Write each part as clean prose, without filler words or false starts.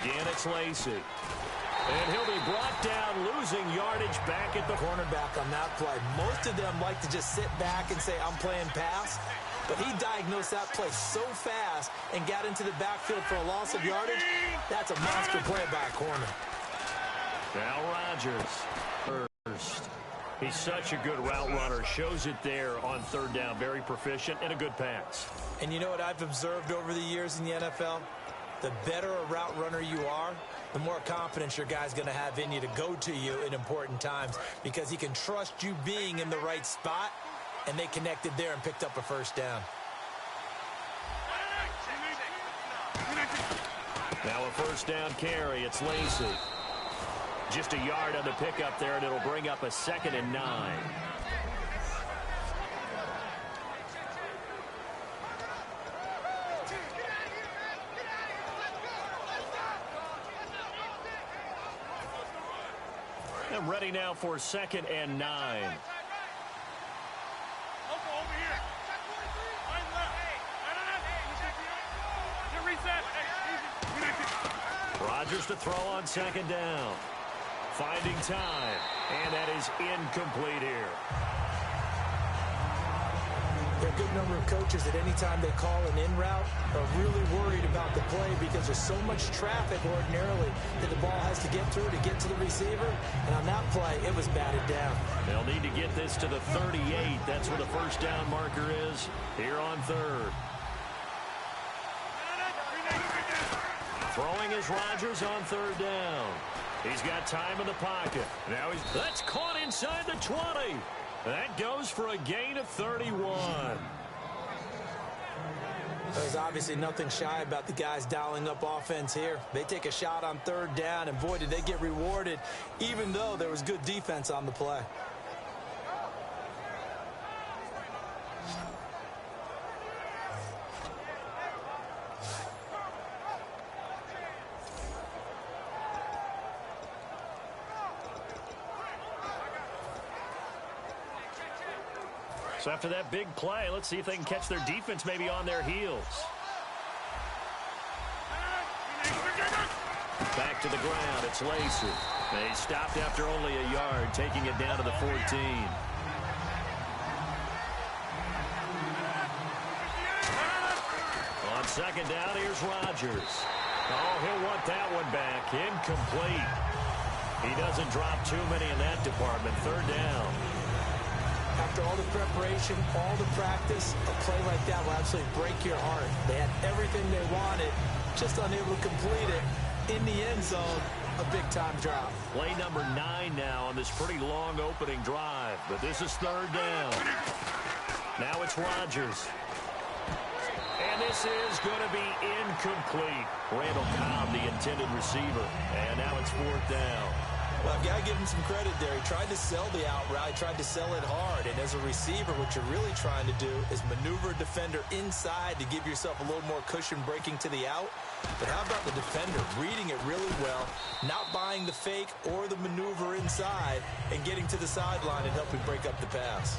Again, it's Lacey. And he'll be brought down, losing yardage back at the cornerback on that play. Most of them like to just sit back and say, I'm playing pass. But he diagnosed that play so fast and got into the backfield for a loss of yardage. That's a monster play by a corner. Now Rodgers first. He's such a good route runner. Shows it there on third down. Very proficient and a good pass. And you know what I've observed over the years in the NFL? The better a route runner you are, the more confidence your guy's going to have in you to go to you in important times because he can trust you being in the right spot, and they connected there and picked up a first down. Now a first down carry. It's Lacey. Just a yard on the pickup there, and it'll bring up a 2nd and 9. And ready now for 2nd and 9. Rodgers to throw on 2nd down. Finding time, and that is incomplete here. There are a good number of coaches that any time they call an in route are really worried about the play because there's so much traffic ordinarily that the ball has to get through to get to the receiver. And on that play, it was batted down. They'll need to get this to the 38. That's where the first down marker is here on third. Throwing is Rodgers on third down. He's got time in the pocket. Now that's caught inside the 20. That goes for a gain of 31. There's obviously nothing shy about the guys dialing up offense here. They take a shot on third down, and boy, did they get rewarded, even though there was good defense on the play. So after that big play, let's see if they can catch their defense maybe on their heels. Back to the ground, it's Lacey. They stopped after only a yard, taking it down to the 14. On 2nd down, here's Rodgers. Oh, he'll want that one back. Incomplete. He doesn't drop too many in that department. Third down. After all the preparation, all the practice, a play like that will absolutely break your heart. They had everything they wanted, just unable to complete it. In the end zone, a big-time drop. Play number 9 now on this pretty long opening drive, but this is third down. Now it's Rodgers. And this is going to be incomplete. Randall Cobb, the intended receiver. And now it's 4th down. Well, I've got to give him some credit there. He tried to sell the out route. He tried to sell it hard. And as a receiver, what you're really trying to do is maneuver a defender inside to give yourself a little more cushion breaking to the out. But how about the defender reading it really well, not buying the fake or the maneuver inside, and getting to the sideline and helping break up the pass.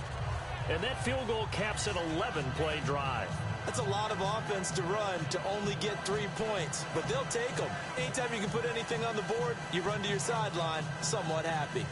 And that field goal caps an 11-play drive. That's a lot of offense to run to only get 3 points, but they'll take them. Anytime you can put anything on the board, you run to your sideline somewhat happy.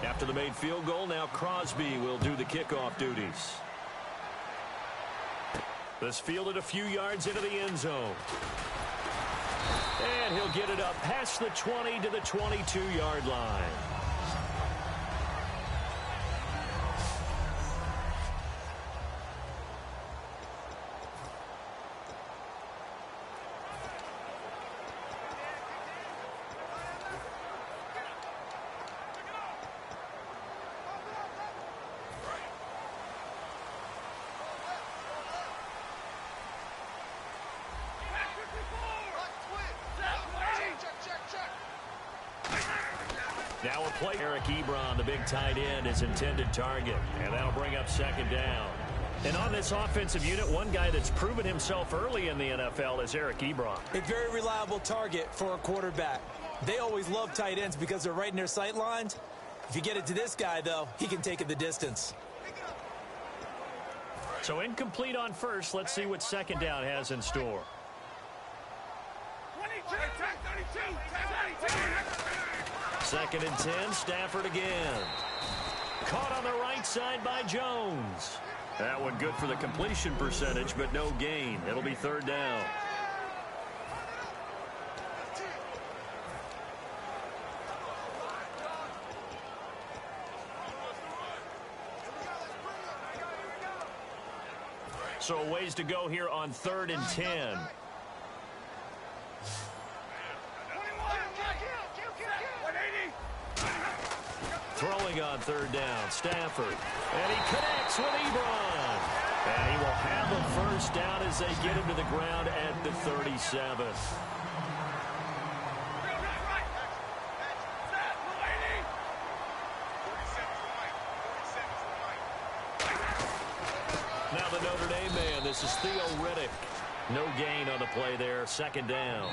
After the made field goal, now Crosby will do the kickoff duties. This fielded a few yards into the end zone. And he'll get it up past the 20 to the 22-yard line. Now a play. Eric Ebron, the big tight end, is intended target. And that'll bring up 2nd down. And on this offensive unit, one guy that's proven himself early in the NFL is Eric Ebron. A very reliable target for a quarterback. They always love tight ends because they're right in their sight lines. If you get it to this guy, though, he can take it the distance. So incomplete on first. Let's see what second down has in store. 2nd and 10, Stafford again. Caught on the right side by Jones. That one good for the completion percentage, but no gain. It'll be 3rd down. So a ways to go here on 3rd and 10. Throwing on 3rd down, Stafford. And he connects with Ebron. And he will have a 1st down as they get him to the ground at the 37. Now the Notre Dame man, this is Theo Riddick. No gain on the play there, 2nd down.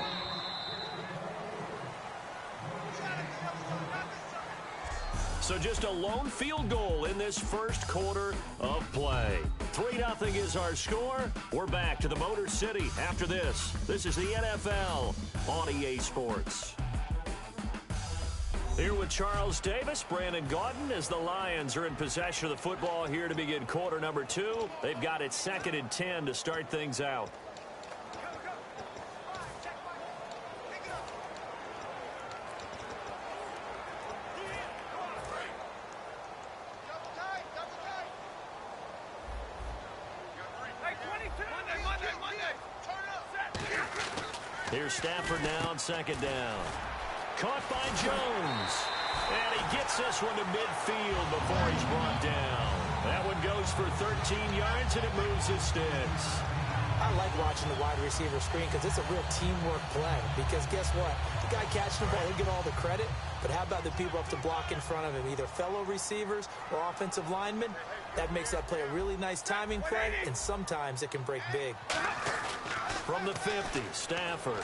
So just a lone field goal in this first quarter of play. 3-0 is our score. We're back to the Motor City after this. This is the NFL on EA Sports. Here with Charles Davis, Brandon Gaudin, as the Lions are in possession of the football here to begin quarter number 2. They've got it 2nd and 10 to start things out. Here's Stafford now on 2nd down. Caught by Jones. And he gets this one to midfield before he's brought down. That one goes for 13 yards, and it moves his sticks. I like watching the wide receiver screen because it's a real teamwork play. Because guess what? The guy catching the ball, he'll get all the credit. But how about the people up to block in front of him, either fellow receivers or offensive linemen? That makes that play a really nice timing play, and sometimes it can break big. From the 50, Stafford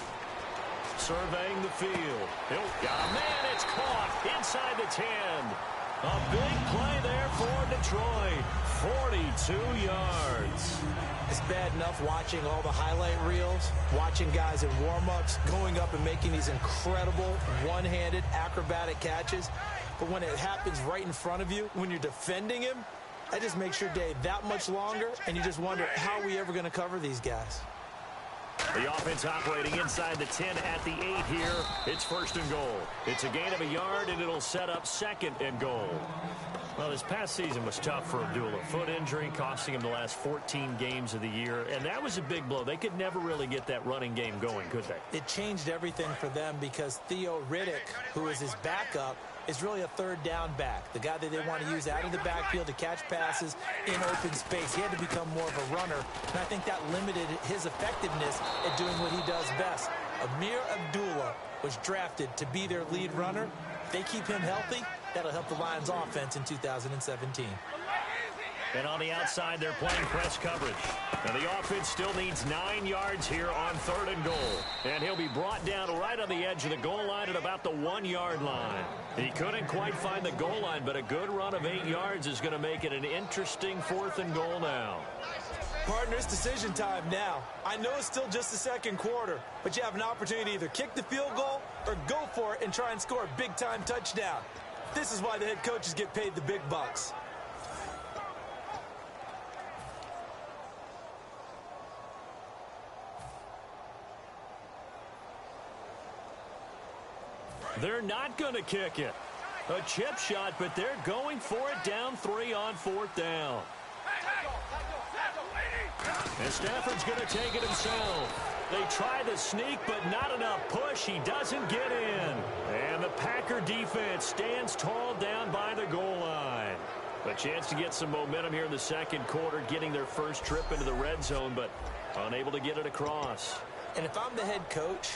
surveying the field. Got a man, it's caught inside the 10. A big play there for Detroit. 42 yards. It's bad enough watching all the highlight reels, watching guys in warm-ups, going up and making these incredible one-handed acrobatic catches. But when it happens right in front of you, when you're defending him, that just makes your day that much longer, and you just wonder, how are we ever going to cover these guys? The offense operating inside the 10 at the 8 here. It's 1st and goal. It's a gain of a yard, and it'll set up 2nd and goal. Well, this past season was tough for Abdullah. Foot injury costing him the last 14 games of the year, and that was a big blow. They could never really get that running game going, could they? It changed everything for them because Theo Riddick, who is his backup, is really a 3rd down back, the guy that they want to use out of the backfield to catch passes in open space. He had to become more of a runner, and I think that limited his effectiveness at doing what he does best. Amir Abdullah was drafted to be their lead runner. If they keep him healthy, that'll help the Lions' offense in 2017. And on the outside, they're playing press coverage. And the offense still needs 9 yards here on 3rd and goal. And he'll be brought down right on the edge of the goal line at about the 1-yard line. He couldn't quite find the goal line, but a good run of 8 yards is going to make it an interesting 4th and goal now. Partner, it's decision time now. I know it's still just the 2nd quarter, but you have an opportunity to either kick the field goal or go for it and try and score a big-time touchdown. This is why the head coaches get paid the big bucks. They're not going to kick it. A chip shot, but they're going for it down 3 on 4th down. And Stafford's going to take it himself. They try the sneak, but not enough push. He doesn't get in. And the Packer defense stands tall down by the goal line. A chance to get some momentum here in the 2nd quarter, getting their first trip into the red zone, but unable to get it across. And if I'm the head coach,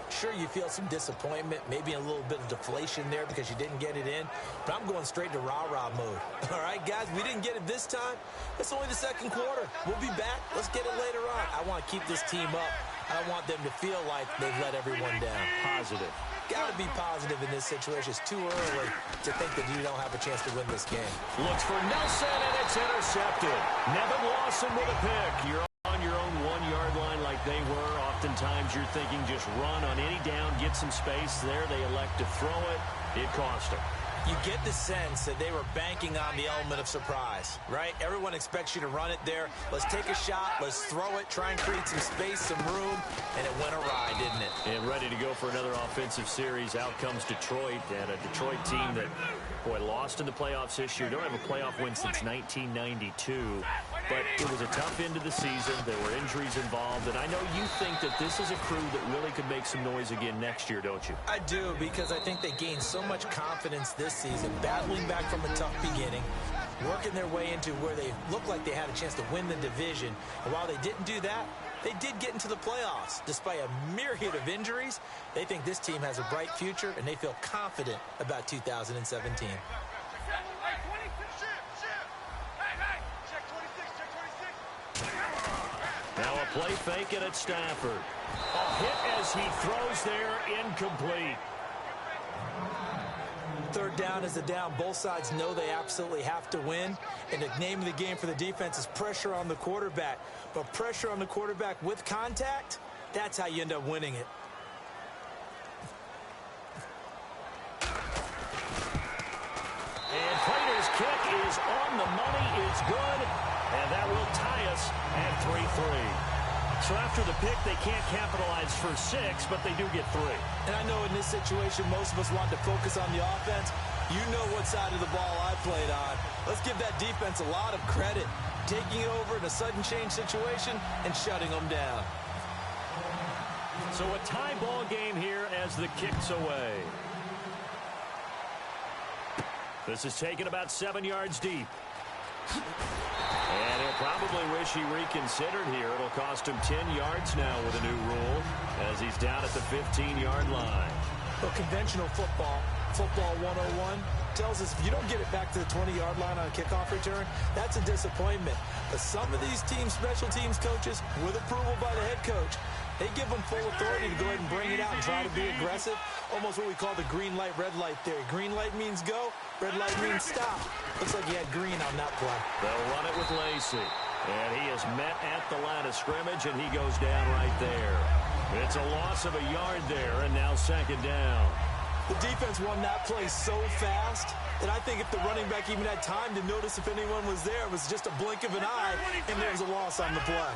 Sure, you feel some disappointment, maybe a little bit of deflation there because you didn't get it in, but I'm going straight to rah-rah mode. All right, guys, we didn't get it this time. It's only the second quarter. We'll be back. Let's get it later on. I want to keep this team up. I don't want them to feel like they've let everyone down. Positive. Got to be positive in this situation. It's too early to think that you don't have a chance to win this game. Looks for Nelson, and it's intercepted. Nevin Lawson with a pick. You're on your own 1-yard line like they were. Oftentimes you're thinking just run on any down, get some space. There they elect to throw it. It cost them. You get the sense that they were banking on the element of surprise, right? Everyone expects you to run it there. Let's take a shot. Let's throw it. Try and create some space, some room. And it went awry, didn't it? And ready to go for another offensive series. Out comes Detroit. And a Detroit team that, boy, lost in the playoffs this year. Don't have a playoff win since 1992. But it was a tough end of the season. There were injuries involved. And I know you think that this is a crew that really could make some noise again next year, don't you? I do, because I think they gained so much confidence this season, battling back from a tough beginning, working their way into where they looked like they had a chance to win the division. And while they didn't do that, they did get into the playoffs. Despite a myriad of injuries, they think this team has a bright future, and they feel confident about 2017. Now a play fake it at Stafford. A hit as he throws there, incomplete. Third down is a down. Both sides know they absolutely have to win. And the name of the game for the defense is pressure on the quarterback. But pressure on the quarterback with contact, that's how you end up winning it. And Prater's kick is on the money. It's good. And that will tie us at 3-3. So after the pick, they can't capitalize for 6, but they do get 3. And I know in this situation, most of us want to focus on the offense. You know what side of the ball I played on. Let's give that defense a lot of credit. Taking over in a sudden change situation and shutting them down. So a tie ball game here as the kick's away. This is taken about 7 yards deep. And he'll probably wish he reconsidered here. It'll cost him 10 yards now with a new rule as he's down at the 15-yard line. Well, conventional football 101, tells us if you don't get it back to the 20-yard line on a kickoff return, that's a disappointment. But some of these teams, special teams coaches, with approval by the head coach, they give them full authority to go ahead and bring it out and try to be aggressive. Almost what we call the green light, red light theory. Green light means go, red light means stop. Looks like he had green on that play. They'll run it with Lacy. And he is met at the line of scrimmage, and he goes down right there. It's a loss of a yard there, and now second down. The defense won that play so fast that I think if the running back even had time to notice if anyone was there, it was just a blink of an eye, and there was a loss on the play.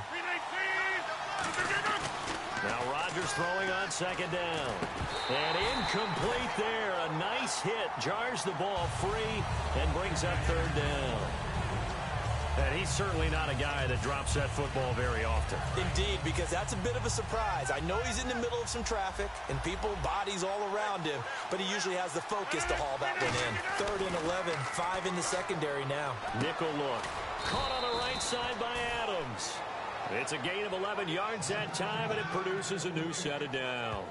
Now Rodgers throwing on second down. And incomplete there. A nice hit. Jars the ball free and brings up third down. And he's certainly not a guy that drops that football very often. Indeed, because that's a bit of a surprise. I know he's in the middle of some traffic and people, bodies all around him, but he usually has the focus to haul that one in. 3rd and 11, 5 in the secondary now. Nickel look. Caught on the right side by Adams. It's a gain of 11 yards that time, and it produces a new set of downs.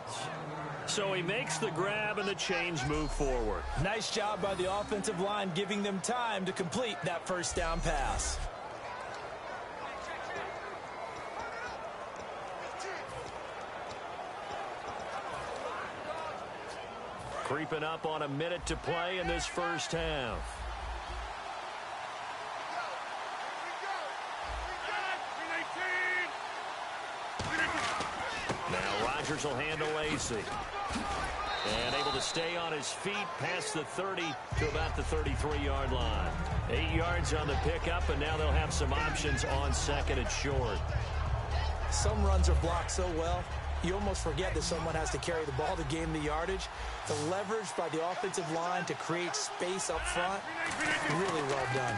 So he makes the grab and the chains move forward. Nice job by the offensive line giving them time to complete that first down pass. Creeping up on a minute to play in this first half. Now Rodgers will handle Lacy. And able to stay on his feet past the 30 to about the 33-yard line. 8 yards on the pickup, and now they'll have some options on second and short. Some runs are blocked so well, you almost forget that someone has to carry the ball to gain the yardage. The leverage by the offensive line to create space up front, really well done.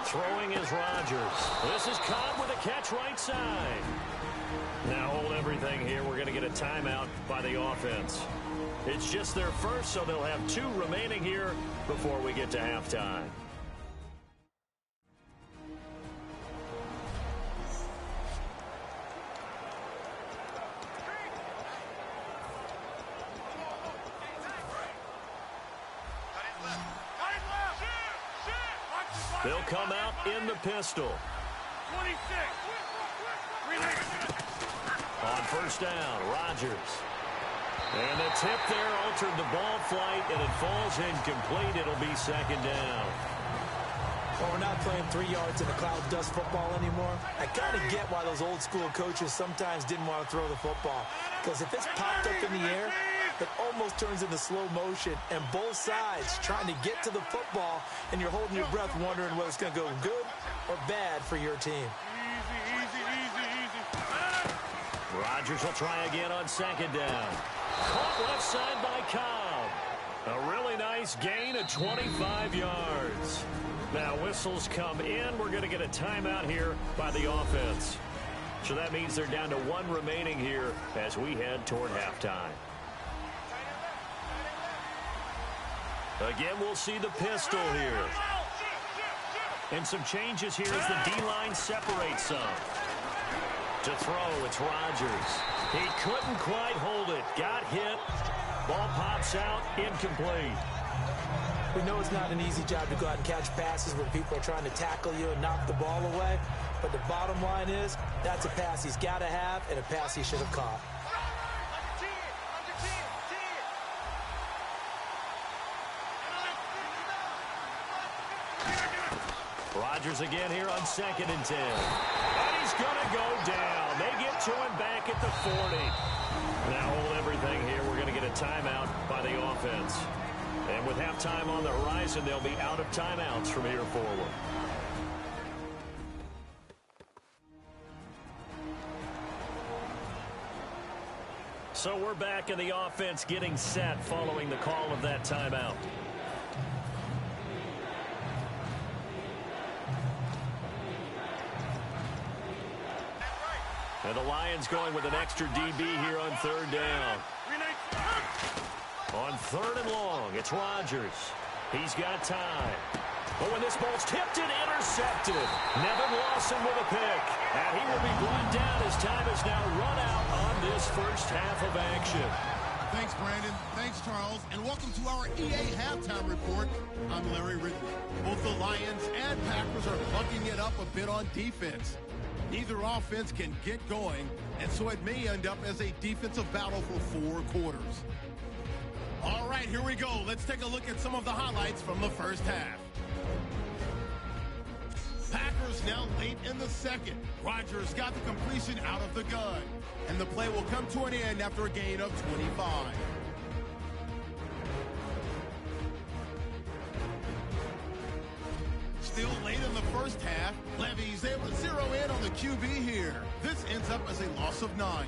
Throwing is Rodgers. This is Cobb with a catch right side. Now hold everything here. We're going to get a timeout by the offense. It's just their first, so they'll have 2 remaining here before we get to halftime. They'll come out in the pistol. 26. On first down, Rodgers. And the tip there altered the ball flight, and it falls incomplete. It'll be second down. Well, we're not playing 3 yards in the cloud dust football anymore. I kind of get why those old school coaches sometimes didn't want to throw the football. Because if it's popped up in the air, it almost turns into slow motion. And both sides trying to get to the football, and you're holding your breath wondering whether it's going to go good or bad for your team. Easy. Rodgers will try again on second down. Caught left side by Cobb. A really nice gain of 25 yards. Now whistles come in. We're going to get a timeout here by the offense. So that means they're down to 1 remaining here as we head toward halftime. Again, we'll see the pistol here. And some changes here as the D-line separates some. To throw, it's Rodgers. He couldn't quite hold it. Got hit. Ball pops out, incomplete. We know it's not an easy job to go out and catch passes when people are trying to tackle you and knock the ball away. But the bottom line is, that's a pass he's got to have and a pass he should have caught. Rodgers again here on 2nd and 10. And he's going to go down. They get to him back at the 40. Now hold everything here. We're going to get a timeout by the offense. And with halftime on the horizon, they'll be out of timeouts from here forward. So we're back in the offense getting set following the call of that timeout. And the Lions going with an extra DB here on 3rd down. On 3rd and long, it's Rodgers. He's got time. But when this ball's tipped and intercepted, Nevin Lawson with a pick. And he will be brought down as time is now run out on this first half of action. Thanks, Brandon. Thanks, Charles. And welcome to our EA Halftime Report. I'm Larry Ridley. Both the Lions and Packers are bucking it up a bit on defense. Neither offense can get going, and so it may end up as a defensive battle for 4 quarters. All right, here we go. Let's take a look at some of the highlights from the first half. Packers now late in the second. Rodgers got the completion out of the gun, and the play will come to an end after a gain of 25. Still late in the first half, Levy's able to zero in on the QB here. This ends up as a loss of 9.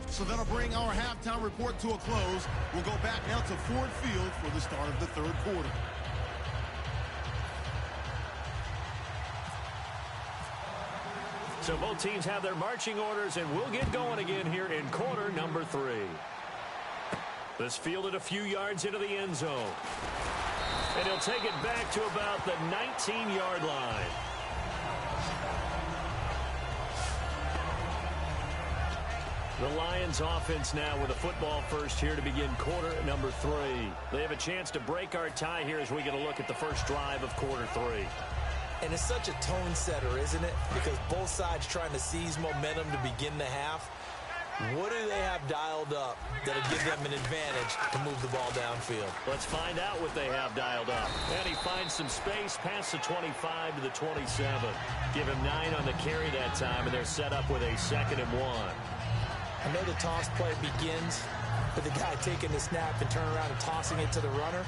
So that'll bring our halftime report to a close. We'll go back now to Ford Field for the start of the 3rd quarter. So both teams have their marching orders, and we'll get going again here in quarter number 3. This fielded a few yards into the end zone. And he'll take it back to about the 19-yard line. The Lions offense now with a football first here to begin quarter number 3. They have a chance to break our tie here as we get a look at the first drive of quarter 3. And it's such a tone setter, isn't it? Because both sides trying to seize momentum to begin the half. What do they have dialed up that'll give them an advantage to move the ball downfield? Let's find out what they have dialed up. And he finds some space past the 25 to the 27. Give him 9 on the carry that time, and they're set up with a 2nd and 1. I know the toss play begins with the guy taking the snap and turning around and tossing it to the runner.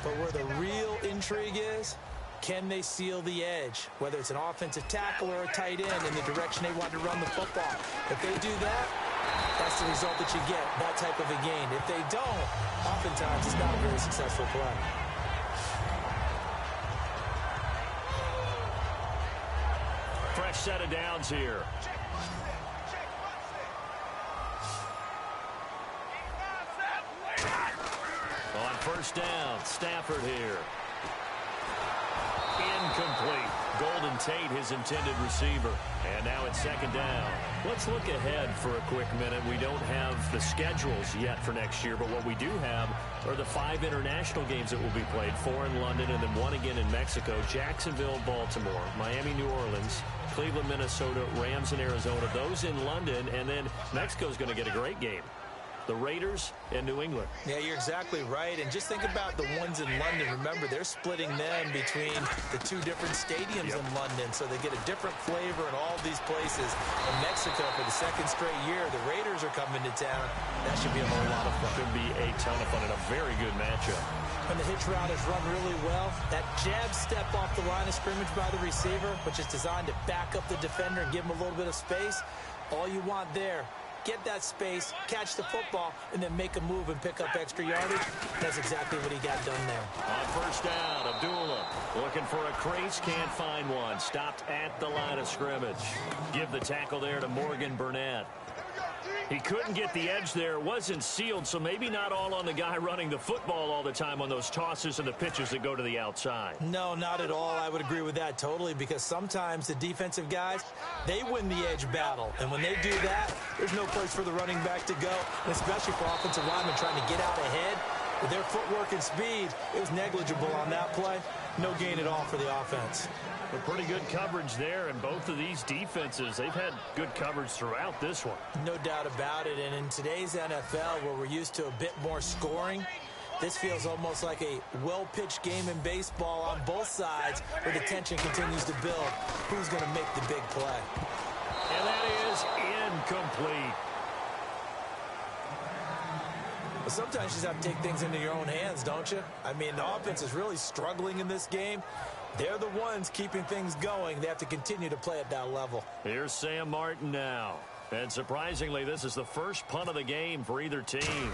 But where the real intrigue is, can they seal the edge? Whether it's an offensive tackle or a tight end in the direction they want to run the football. If they do that, that's the result that you get, that type of a gain. If they don't, oftentimes it's not a very successful play. Fresh set of downs here. On first down, Stafford here. Incomplete. Golden Tate, his intended receiver. And now it's second down. Let's look ahead for a quick minute. We don't have the schedules yet for next year, but what we do have are the 5 international games that will be played, 4 in London and then 1 again in Mexico, Jacksonville, Baltimore, Miami, New Orleans, Cleveland, Minnesota, Rams, and Arizona. Those in London, and then Mexico's going to get a great game. The Raiders and New England. Yeah, you're exactly right. And just think about the ones in London. Remember, they're splitting them between the 2 different stadiums in London, so they get a different flavor in all these places. In Mexico, for the 2nd straight year, the Raiders are coming to town. That should be a whole lot of fun. Should be a ton of fun and a very good matchup. When the hitch route is run really well, that jab step off the line of scrimmage by the receiver, which is designed to back up the defender and give him a little bit of space, all you want there. Get that space, catch the football, and then make a move and pick up extra yardage. That's exactly what he got done there. On first down, Abdullah looking for a crease, can't find one. Stopped at the line of scrimmage. Give the tackle there to Morgan Burnett. He couldn't get the edge there. It wasn't sealed, so maybe not all on the guy running the football all the time on those tosses and the pitches that go to the outside. No, not at all. I would agree with that totally, because sometimes the defensive guys, they win the edge battle. And when they do that, there's no place for the running back to go, and especially for offensive linemen trying to get out ahead. With their footwork and speed, it was negligible on that play. No gain at all for the offense. But pretty good coverage there, and both of these defenses, they've had good coverage throughout this one. No doubt about it, and in today's NFL, where we're used to a bit more scoring, this feels almost like a well-pitched game in baseball on both sides, where the tension continues to build. Who's going to make the big play? And that is incomplete. But sometimes you just have to take things into your own hands, don't you? I mean, the offense is really struggling in this game. They're the ones keeping things going. They have to continue to play at that level. Here's Sam Martin now. And surprisingly, this is the first punt of the game for either team.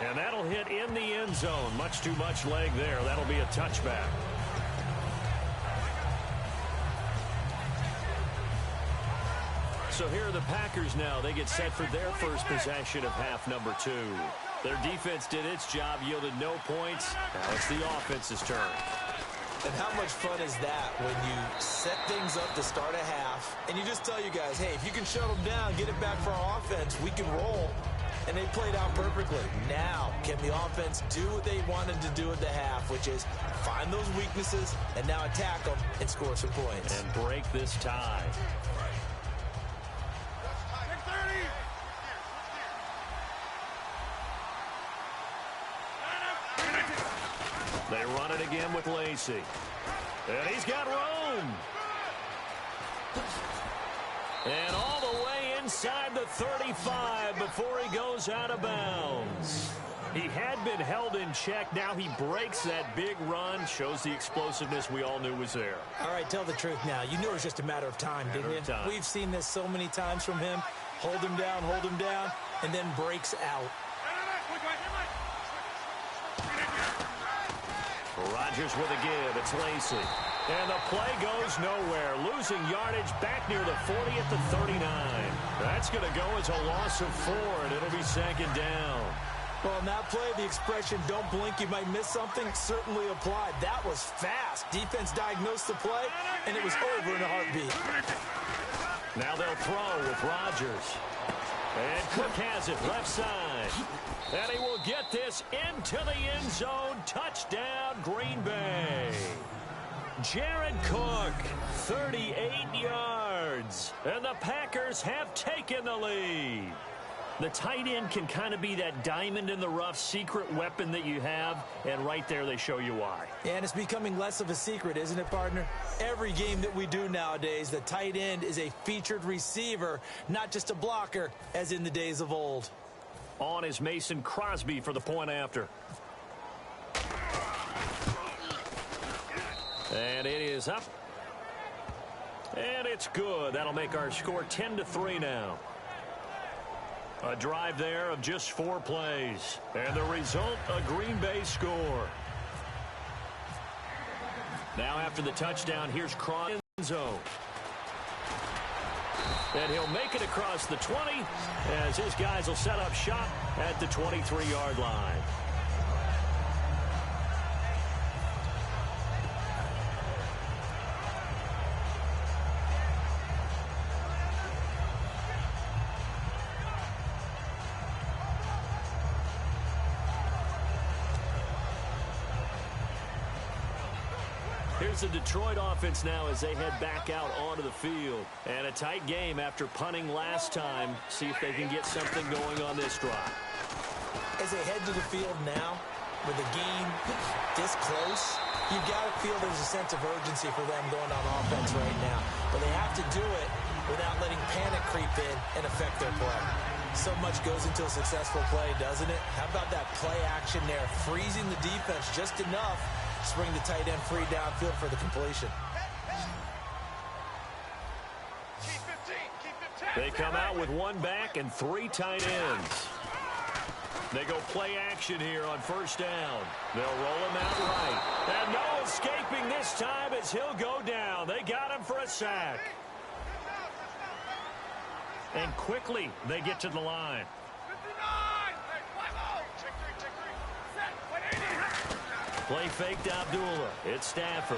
And that'll hit in the end zone. Much too much leg there. That'll be a touchback. So here are the Packers now. They get set for their first possession of half number 2. Their defense did its job, yielded no points. Now it's the offense's turn. And how much fun is that when you set things up to start a half, and you just tell you guys, hey, if you can shut them down, get it back for our offense, we can roll. And they played out perfectly. Now, can the offense do what they wanted to do at the half, which is find those weaknesses and now attack them and score some points. And break this tie. They run it again with Lacey. And he's got room. And all the way inside the 35 before he goes out of bounds. He had been held in check. Now he breaks that big run. Shows the explosiveness we all knew was there. All right, tell the truth now. You knew it was just a matter of time, didn't you? We've seen this so many times from him. Hold him down, and then breaks out. Rodgers with a give. It's Lacey. And the play goes nowhere. Losing yardage back near the 40 at the 39. That's going to go as a loss of 4, and it'll be second down. Well, on that play, the expression, don't blink, you might miss something, certainly applied. That was fast. Defense diagnosed the play, and it was over in a heartbeat. Now they'll throw with Rodgers. And Cook has it left side. And he will get this into the end zone. Touchdown, Green Bay. Jared Cook, 38 yards. And the Packers have taken the lead. The tight end can kind of be that diamond in the rough secret weapon that you have, and right there they show you why. And it's becoming less of a secret, isn't it, partner? Every game that we do nowadays, the tight end is a featured receiver, not just a blocker, as in the days of old. On is Mason Crosby for the point after. And it is up. And it's good. That'll make our score 10-3 now. A drive there of just 4 plays. And the result, a Green Bay score. Now after the touchdown, here's Crosby in the zone. And he'll make it across the 20 as his guys will set up shop at the 23-yard line. Here's the Detroit offense now as they head back out onto the field. And a tight game after punting last time. See if they can get something going on this drive. As they head to the field now, with the game this close, you've got to feel there's a sense of urgency for them going on offense right now. But they have to do it without letting panic creep in and affect their play. So much goes into a successful play, doesn't it? How about that play action there, freezing the defense just enough to bring the tight end free downfield for the completion. They come out with one back and 3 tight ends. They go play action here on first down. They'll roll him out right. And no escaping this time as he'll go down. They got him for a sack. And quickly they get to the line. Play fake to Abdullah. It's Stafford.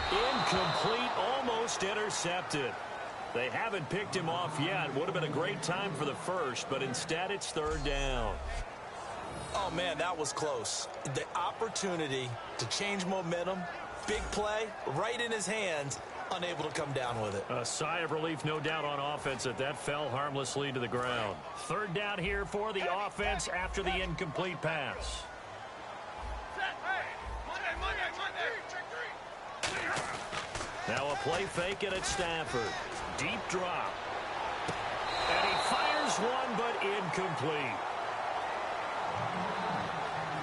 Incomplete, almost intercepted. They haven't picked him off yet. Would have been a great time for the first, but instead it's third down. Oh, man, that was close. The opportunity to change momentum, big play, right in his hands, unable to come down with it. A sigh of relief, no doubt, on offense that fell harmlessly to the ground. Third down here for the offense after the incomplete pass. Now a play fake, and it's Stafford. Deep drop. And he fires one, but incomplete.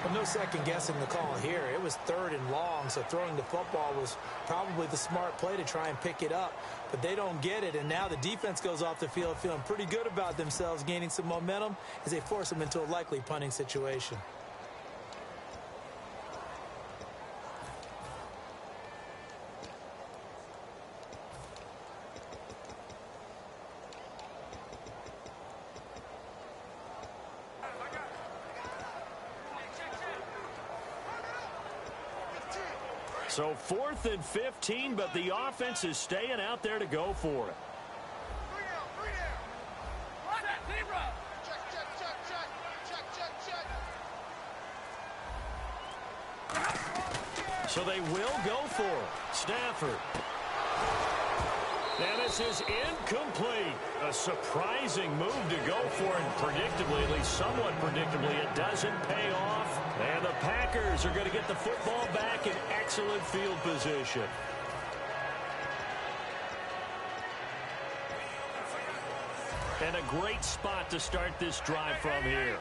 Well, no second guessing the call here. It was third and long, so throwing the football was probably the smart play to try and pick it up. But they don't get it, and now the defense goes off the field feeling pretty good about themselves, gaining some momentum as they force them into a likely punting situation. So 4th and 15, but the offense is staying out there to go for it. So they will go for it. Stafford. And this is incomplete. A surprising move to go for it. Predictably, at least somewhat predictably, it doesn't pay off. And the Packers are going to get the football back in excellent field position. And a great spot to start this drive from here.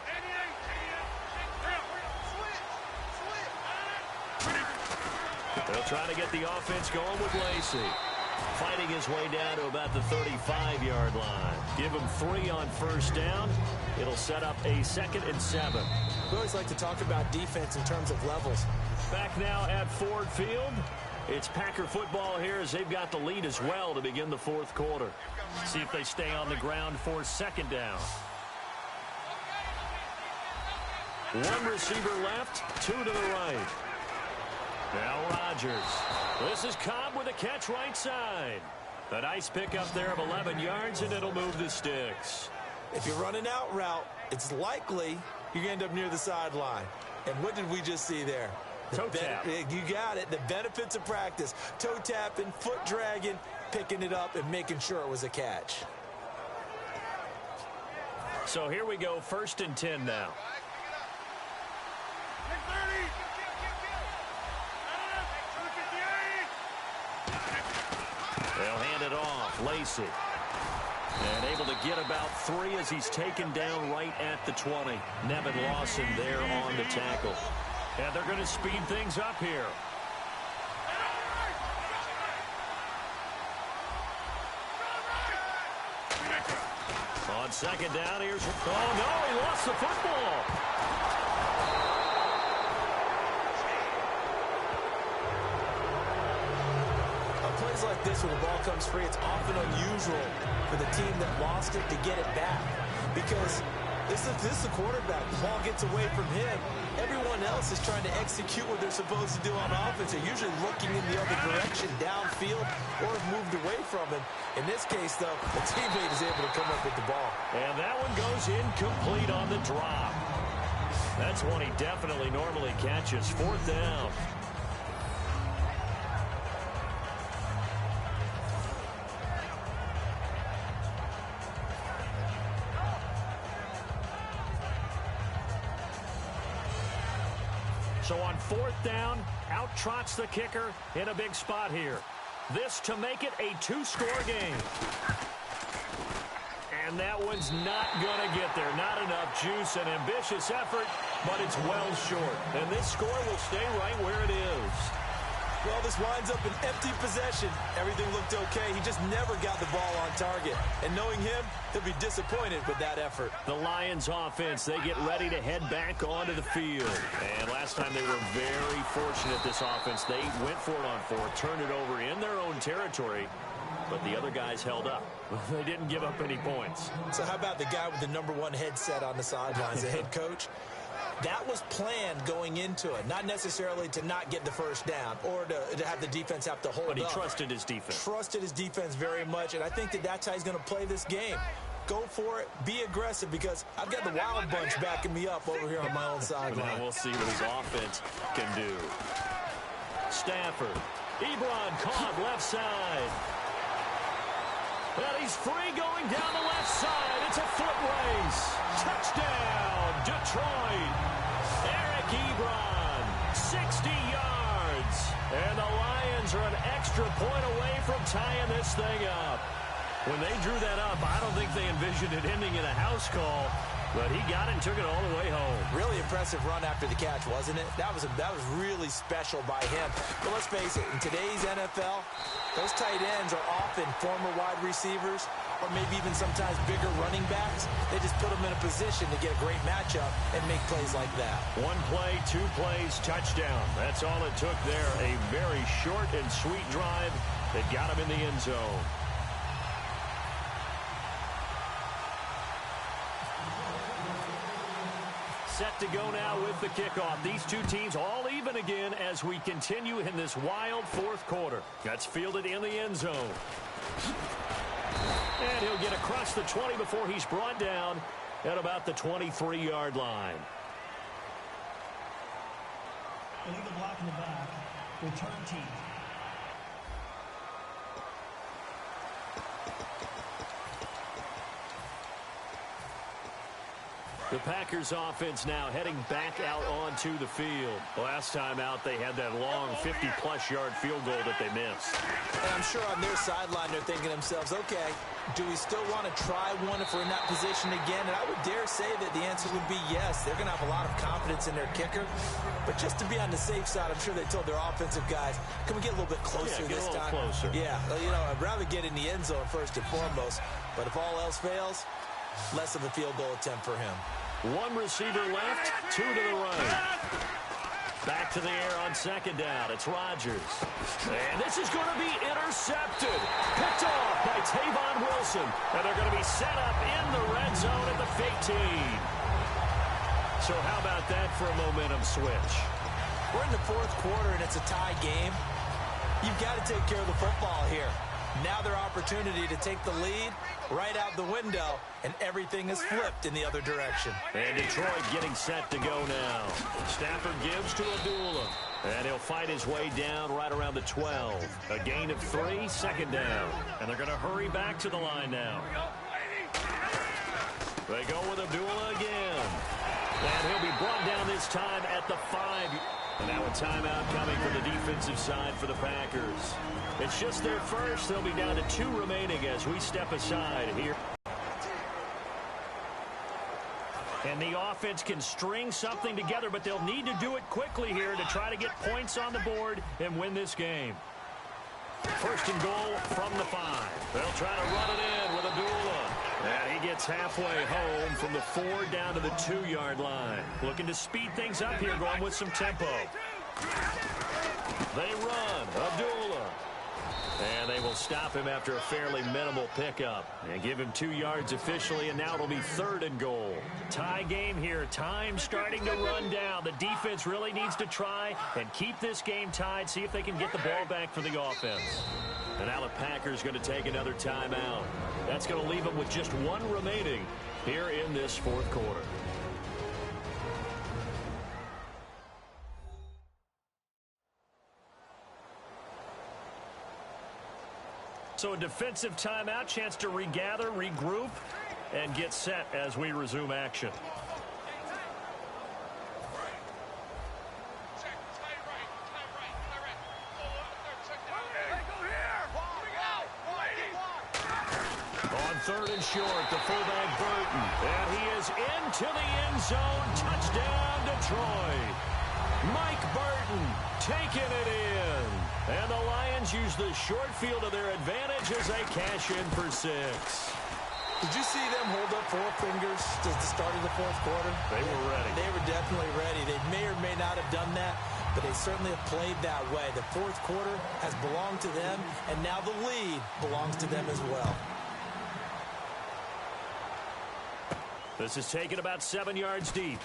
They'll try to get the offense going with Lacey. Fighting his way down to about the 35-yard line. Give him 3 on first down. It'll set up a 2nd and 7. We always like to talk about defense in terms of levels. Back now at Ford Field. It's Packer football here as they've got the lead as well to begin the 4th quarter. See if they stay on the ground for 2nd down. 1 receiver left, 2 to the right. Now Rodgers. This is Cobb with a catch right side. A nice pickup there of 11 yards, and it'll move the sticks. If you're running out route, it's likely you're going to end up near the sideline. And what did we just see there? Toe tap. You got it. The benefits of practice. Toe tapping, foot dragging, picking it up, and making sure it was a catch. So here we go, 1st and 10 now. They'll hand it off. Lacey. And able to get about 3 as he's taken down right at the 20. Nevin Lawson there on the tackle. And they're going to speed things up here. On 2nd down, here's... Oh, no, he lost the football. Plays like this when the ball comes free, it's often unusual for the team that lost it to get it back. Because this is the quarterback. The ball gets away from him. Everyone else is trying to execute what they're supposed to do on offense. They're usually looking in the other direction, downfield, or have moved away from him. In this case, though, the teammate is able to come up with the ball. And that one goes incomplete on the drop. That's one he definitely normally catches. 4th down. So on 4th down, out trots the kicker in a big spot here. This to make it a 2-score game. And that one's not going to get there. Not enough juice, an ambitious effort, but it's well short. And this score will stay right where it is. Well, this winds up an empty possession. Everything looked okay. He just never got the ball on target. And knowing him, he'll be disappointed with that effort. The Lions offense, they get ready to head back onto the field. And last time they were very fortunate, this offense. They went for it on 4, turned it over in their own territory. But the other guys held up. They didn't give up any points. So how about the guy with the #1 headset on the sidelines, the head coach? That was planned going into it, not necessarily to not get the first down or to have the defense have to hold up. But he trusted his defense. Trusted his defense very much, and I think that's how he's going to play this game. Go for it, be aggressive, because I've got the wild bunch backing me up over here on my own sideline. Now we'll see what his offense can do. Stafford. Ebron caught left side. Well, he's free going down the left side. It's a foot race. Touchdown, Detroit. Eric Ebron, 60 yards. And the Lions are an extra point away from tying this thing up. When they drew that up, I don't think they envisioned it ending in a house call. But he got it and took it all the way home. Really impressive run after the catch, wasn't it? That was really special by him. But let's face it, in today's NFL, those tight ends are often former wide receivers or maybe even sometimes bigger running backs. They just put them in a position to get a great matchup and make plays like that. 1 play, 2 plays, touchdown. That's all it took there. A very short and sweet drive that got him in the end zone. Set to go now with the kickoff. These two teams all even again as we continue in this wild 4th quarter. That's fielded in the end zone. And he'll get across the 20 before he's brought down at about the 23-yard line. Illegal block in the back. Return team. The Packers offense now heading back out onto the field. Last time out, they had that long 50-plus yard field goal that they missed. And I'm sure on their sideline, they're thinking to themselves, okay, do we still want to try one if we're in that position again? And I would dare say that the answer would be yes. They're going to have a lot of confidence in their kicker. But just to be on the safe side, I'm sure they told their offensive guys, can we get a little bit closer this time? Closer. Yeah, you know, I'd rather get in the end zone first and foremost. But if all else fails, less of a field goal attempt for him. 1 receiver left, 2 to the right. Back to the air on 2nd down. It's Rodgers. And this is going to be intercepted. Picked off by Tavon Wilson. And they're going to be set up in the red zone at the 15. So how about that for a momentum switch? We're in the 4th quarter, and it's a tie game. You've got to take care of the football here. Now their opportunity to take the lead right out the window, and everything is flipped in the other direction. And Detroit getting set to go now. Stafford gives to Abdullah, and he'll fight his way down right around the 12. A gain of 3, 2nd down. And they're going to hurry back to the line now. They go with Abdullah again. And he'll be brought down this time at the 5. And now a timeout coming from the defensive side for the Packers. It's just their first. They'll be down to 2 remaining as we step aside here. And the offense can string something together, but they'll need to do it quickly here to try to get points on the board and win this game. 1st and goal from the 5. They'll try to run it in with Abdullah. And he gets halfway home from the 4 down to the 2-yard line. Looking to speed things up here, going with some tempo. They run. Abdullah. And they will stop him after a fairly minimal pickup. And give him 2 yards officially, and now it'll be 3rd and goal. Tie game here. Time starting to run down. The defense really needs to try and keep this game tied, see if they can get the ball back for the offense. And now the Packers going to take another timeout. That's going to leave them with just 1 remaining here in this 4th quarter. So a defensive timeout, chance to regather, regroup, and get set as we resume action. third and short. The fullback Burton. And he is into the end zone. Touchdown, Detroit. Mike Burton taking it in. And the Lions use the short field to their advantage as they cash in for 6. Did you see them hold up 4 fingers at the start of the fourth quarter? They were ready. They were definitely ready. They may or may not have done that, but they certainly have played that way. The fourth quarter has belonged to them, and now the lead belongs to them as well. This is taken about 7 yards deep.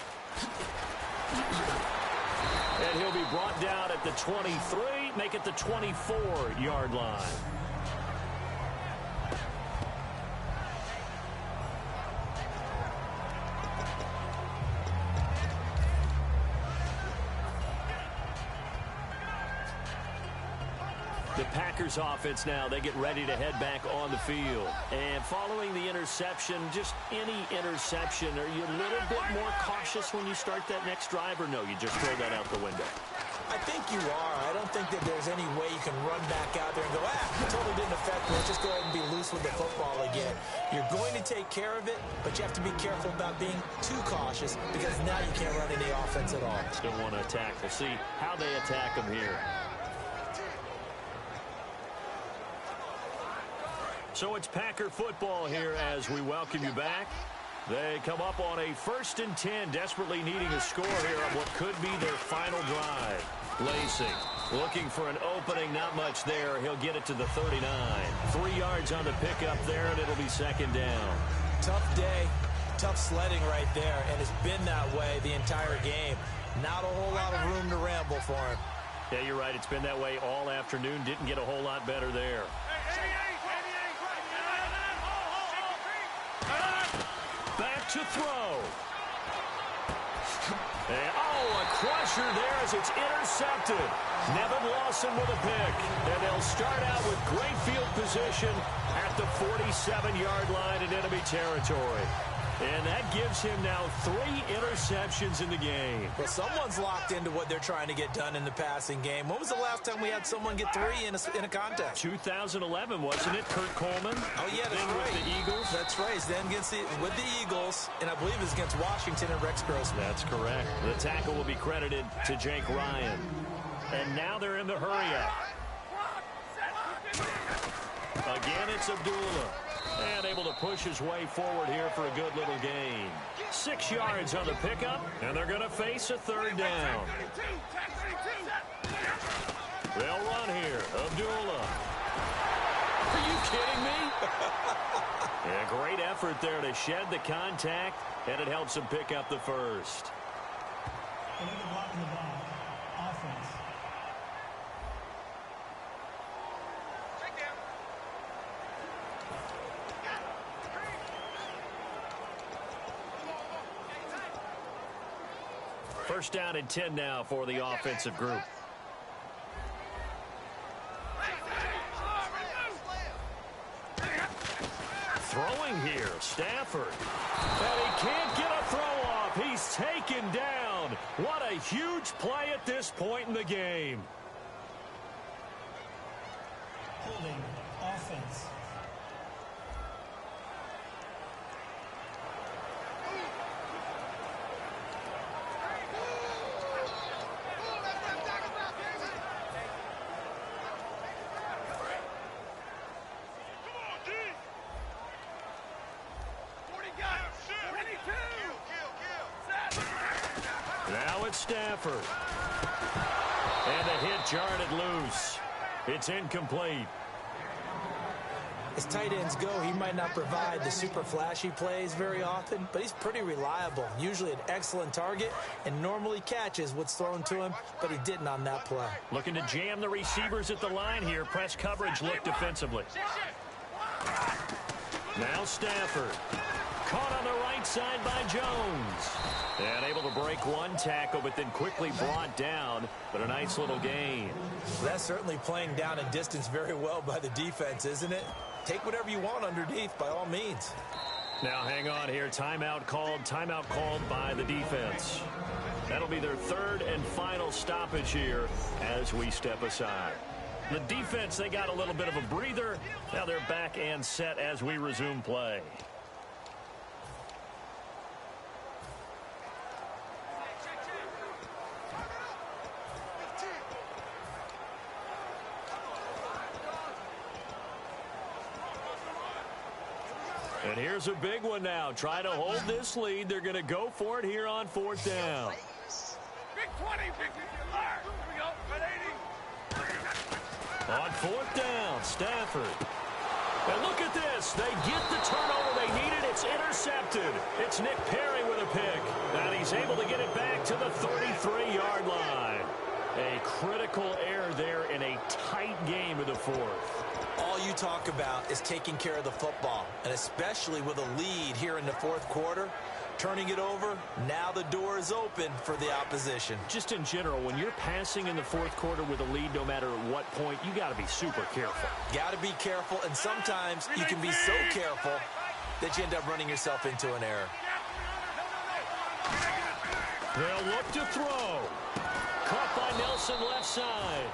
And he'll be brought down at the 23, make it the 24-yard line. The Packers offense now, they get ready to head back on the field. And following the interception, just any interception, are you a little bit more cautious when you start that next drive, or no, you just throw that out the window? I think you are. I don't think that there's any way you can run back out there and go, it totally didn't affect me. Let's just go ahead and be loose with the football again. You're going to take care of it, but you have to be careful about being too cautious because now you can't run any offense at all. Still want to attack. We'll see how they attack them here. So it's Packer football here as we welcome you back. They come up on a 1st and 10, desperately needing a score here on what could be their final drive. Lacey looking for an opening, not much there. He'll get it to the 39. 3 yards on the pickup there, and it'll be 2nd down. Tough day, tough sledding right there, and it's been that way the entire game. Not a whole lot of room to ramble for him. Yeah, you're right. It's been that way all afternoon. Didn't get a whole lot better there. Back to throw. And, a crusher there as it's intercepted. Nevin Lawson with a pick. And they'll start out with great field position at the 47-yard line in enemy territory. And that gives him now 3 interceptions in the game. Well, someone's locked into what they're trying to get done in the passing game. When was the last time we had someone get 3 in a contest? 2011, wasn't it? Kurt Coleman? Oh, yeah, that's then right. With the Eagles? That's right. Then with the Eagles, and I believe it's against Washington and Rex Grossman. That's correct. The tackle will be credited to Jake Ryan. And now they're in the hurry-up. Again, it's Abdullah. And able to push his way forward here for a good little gain. 6 yards on the pickup, and they're going to face a 3rd down. They'll run here. Abdullah. Are you kidding me? Yeah, great effort there to shed the contact, and it helps him pick up the 1st. Illegal block in the back. Offense. First down and 10 now for the offensive group. Throwing here, Stafford. And he can't get a throw off. He's taken down. What a huge play at this point in the game. Holding. Offense. Now it's Stafford. And a hit jarred it loose. It's incomplete. As tight ends go, he might not provide the super flashy plays very often, but he's pretty reliable. Usually an excellent target and normally catches what's thrown to him, but he didn't on that play. Looking to jam the receivers at the line here. Press coverage look defensively. Now Stafford. Caught on the right side by Jones. And able to break one tackle, but then quickly brought down. But a nice little gain. That's certainly playing down and distance very well by the defense, isn't it? Take whatever you want underneath, by all means. Now hang on here. Timeout called by the defense. That'll be their 3rd and final stoppage here as we step aside. The defense, they got a little bit of a breather. Now they're back and set as we resume play. And here's a big one now. Try to hold this lead. They're going to go for it here on 4th down. Big 20, big 50. Here we go. Got 80. On 4th down, Stafford. And look at this. They get the turnover they needed. It's intercepted. It's Nick Perry with a pick. And he's able to get it back to the 33-yard line. A critical error there in a tight game in the 4th. All you talk about is taking care of the football, and especially with a lead here in the 4th quarter, turning it over, now the door is open for the opposition. Just in general, when you're passing in the 4th quarter with a lead, no matter at what point, you got to be super careful. Got to be careful, and sometimes you can be so careful that you end up running yourself into an error. They'll look to throw. Caught by Nelson left side.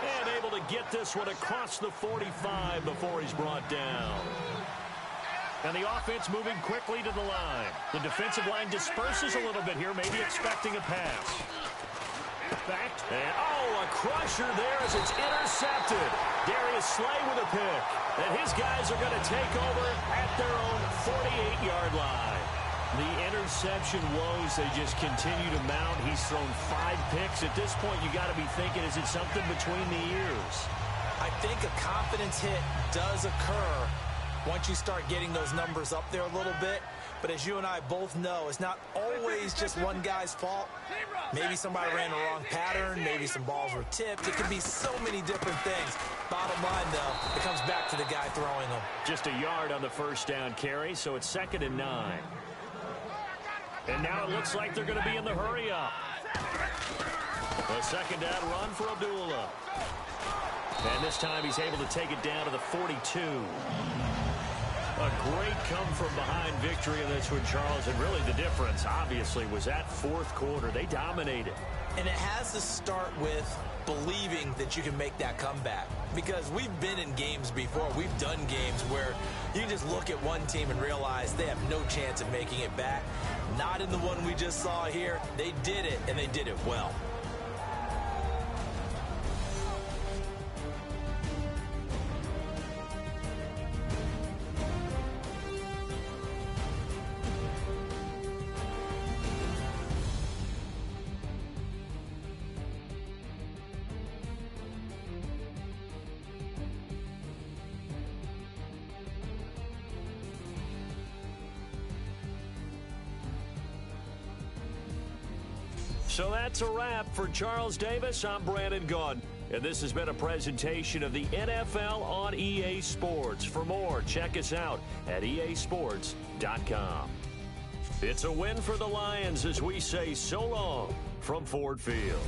And able to get this one across the 45 before he's brought down. And the offense moving quickly to the line. The defensive line disperses a little bit here, maybe expecting a pass. Back, and a crusher there as it's intercepted. Darius Slay with a pick. And his guys are going to take over at their own 48-yard line. The interception woes, they just continue to mount. He's thrown 5 picks. At this point, you got to be thinking, is it something between the ears? I think a confidence hit does occur once you start getting those numbers up there a little bit. But as you and I both know, it's not always just one guy's fault. Maybe somebody ran the wrong pattern. Maybe some balls were tipped. It can be so many different things. Bottom line, though, it comes back to the guy throwing them. Just a yard on the first down carry, so it's 2nd and 9. And now it looks like they're going to be in the hurry-up. A 2nd down run for Abdullah. And this time he's able to take it down to the 42. A great come-from-behind victory in this one, Charles. And really the difference, obviously, was that 4th quarter. They dominated. And it has to start with believing that you can make that comeback. Because we've been in games before. We've done games where you just look at one team and realize they have no chance of making it back. Not in the one we just saw here. They did it, and they did it well. So that's a wrap for Charles Davis. I'm Brandon Gaudin, and this has been a presentation of the NFL on EA Sports. For more, check us out at easports.com. It's a win for the Lions as we say so long from Ford Field.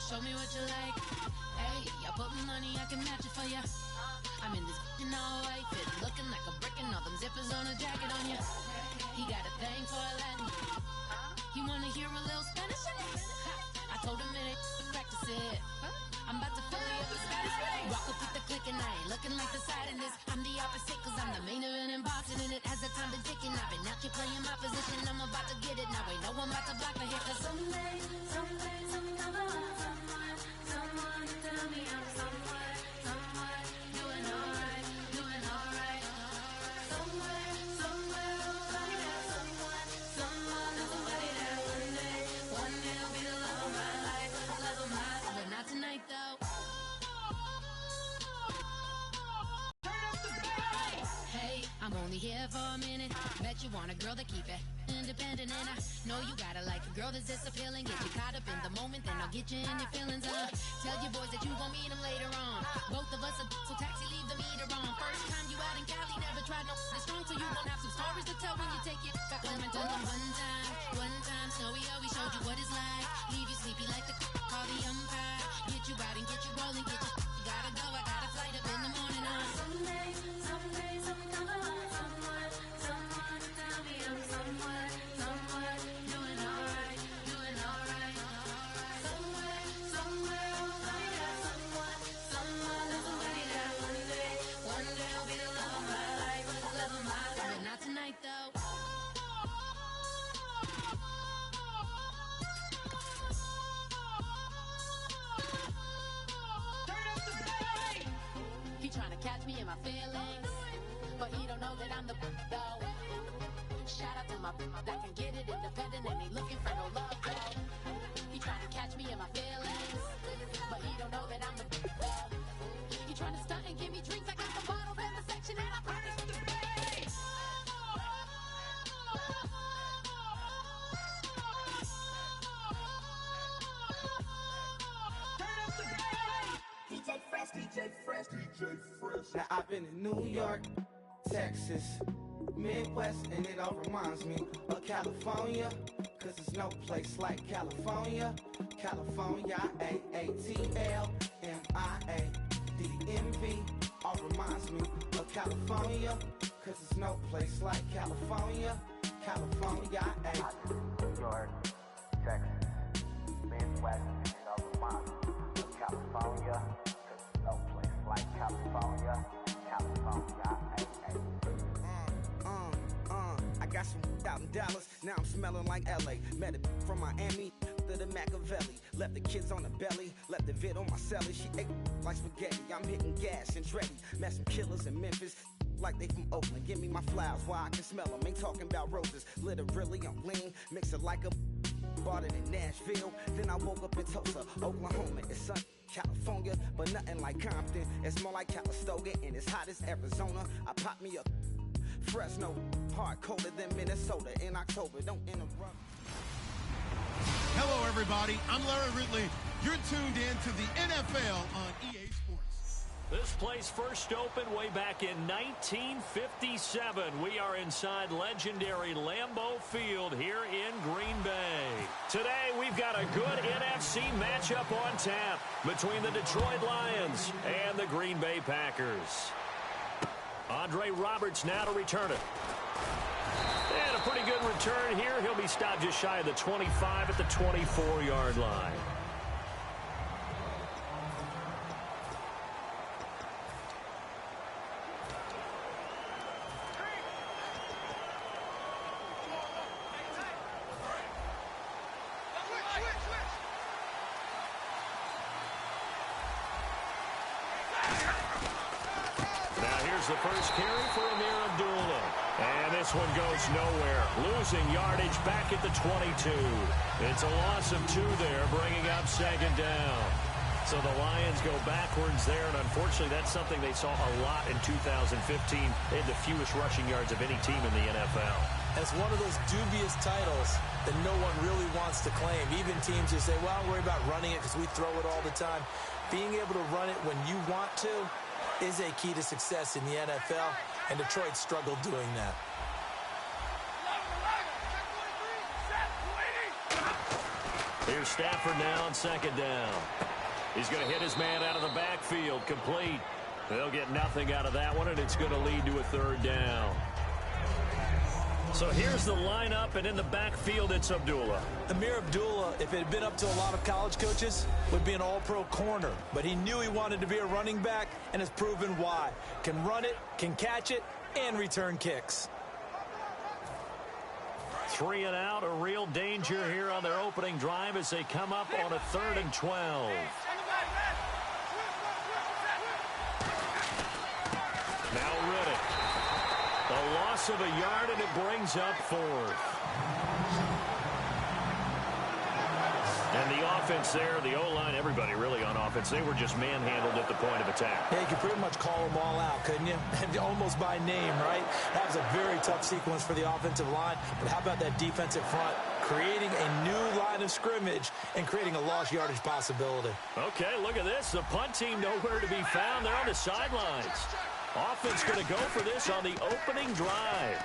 Show me what you like. Hey, I put money, I can match it for ya. I'm in this all white fit, looking like a brick and all them zippers on a jacket on ya. He got a thing for Latin. He wanna hear a little Spanish? I told him it ain't practice it. I'm about to fill you up with Scottish. Rock up with the click and I ain't looking like the side in this. I'm the opposite cause I'm the main event in boxing and it has the time to ticking. I've been out here playing my position, I'm about to get it. Now ain't no one about to block the hit cause someday, someone tell me I'm someone doing alright. Somewhere, somebody that someone is somebody that one day will be the love of my life, but not tonight though. Turn up the bass. Hey, I'm only here for a minute. Bet you want a girl to keep it. independent, and I know you gotta like a girl that's this appealing. Get you caught up in the moment, then I'll get you in your feelings. Tell your boys that you gon' meet them later on. Both of us are so taxi, leave the meter on. First time you out in Cali, never tried no this strong, so you gon' have some stories to tell when you take it back home and tell them one time, Snowy always showed you what it's like. Leave you sleepy like the call the umpire. Get you out and get you rolling, get you gotta go. I got a flight up in the morning. Someday, something come along. Someone to tell me I'm someone doing alright. Somewhere, somebody got someone that one day will be the love of my life, but not tonight though. He tryna catch me in my feelings, but he don't know that I'm the though. Shout out to my that can get it independent and ain't looking for no love though. He tryna catch me in my feelings, but he don't know that I'm the though. He tryna stunt and give me drinks. I got the bottles in the section and I promise to pay. DJ Fresh. Now I've been in New York, Texas, Midwest, and it all reminds me of California, cause there's no place like California. California, AATLMIA, all reminds me of California, cause there's no place like California. California, New York, Texas, Midwest, and it all reminds me of California. No place like California. I got some out in Dallas, now I'm smelling like LA. Met it from Miami to the Machiavelli. Left the kids on the belly, left the vid on my celly. She ate like spaghetti, I'm hitting gas and Dreddy. Met some killers in Memphis, like they from Oakland. Give me my flowers while I can smell them. Ain't talking about roses, literally I'm lean. Mix it like a bought it in Nashville, then I woke up in Tulsa, Oklahoma. It's sun, California, but nothing like Compton. It's more like Calistoga, and it's hot as Arizona. I pop me up Fresno, hard colder than Minnesota in October. Don't interrupt. Hello, everybody. I'm Larry Ridley. You're tuned in to the NFL on EA Sports. This place first opened way back in 1957. We are inside legendary Lambeau Field here in Green Bay. Today, we've got a good NFC matchup on tap between the Detroit Lions and the Green Bay Packers. Andre Roberts now to return it. And a pretty good return here. He'll be stopped just shy of the 25 at the 24-yard line. The first carry for Amir Abdullah. And this one goes nowhere. Losing yardage back at the 22. It's a loss of 2 there, bringing up second down. So the Lions go backwards there, and unfortunately that's something they saw a lot in 2015. They had the fewest rushing yards of any team in the NFL. It's one of those dubious titles that no one really wants to claim. Even teams who say, well, I'll worry about running it because we throw it all the time. Being able to run it when you want to is a key to success in the NFL, and Detroit struggled doing that. Here's Stafford now on second down. He's going to hit his man out of the backfield, complete. They'll get nothing out of that one, and it's going to lead to a third down. So here's the lineup, and in the backfield, it's Abdullah. Amir Abdullah, if it had been up to a lot of college coaches, would be an all-pro corner. But he knew he wanted to be a running back, and has proven why. Can run it, can catch it, and return kicks. 3 and out, a real danger here on their opening drive as they come up on a 3rd and 12. Now Riddick. The loss of a yard, and it brings up 4th. And the offense there, the O-line, everybody really on offense, they were just manhandled at the point of attack. Yeah, you could pretty much call them all out, couldn't you? And almost by name, right? That was a very tough sequence for the offensive line. But how about that defensive front creating a new line of scrimmage and creating a lost yardage possibility? Okay, look at this. The punt team nowhere to be found. They're on the sidelines. Offense going to go for this on the opening drive.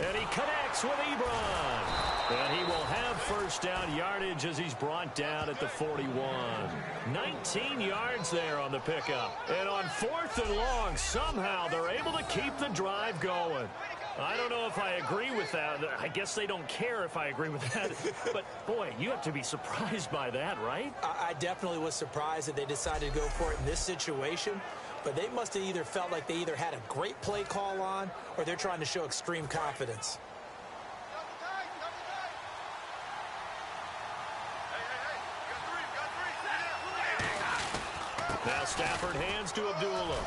And he connects with Ebron. And he will have first down yardage as he's brought down at the 41. 19 yards there on the pickup. And on 4th and long, somehow they're able to keep the drive going. I don't know if I agree with that. I guess they don't care if I agree with that. But, boy, you have to be surprised by that, right? I definitely was surprised that they decided to go for it in this situation. But they must have either felt like they either had a great play call on or they're trying to show extreme confidence. Now Stafford hands to Abdullah.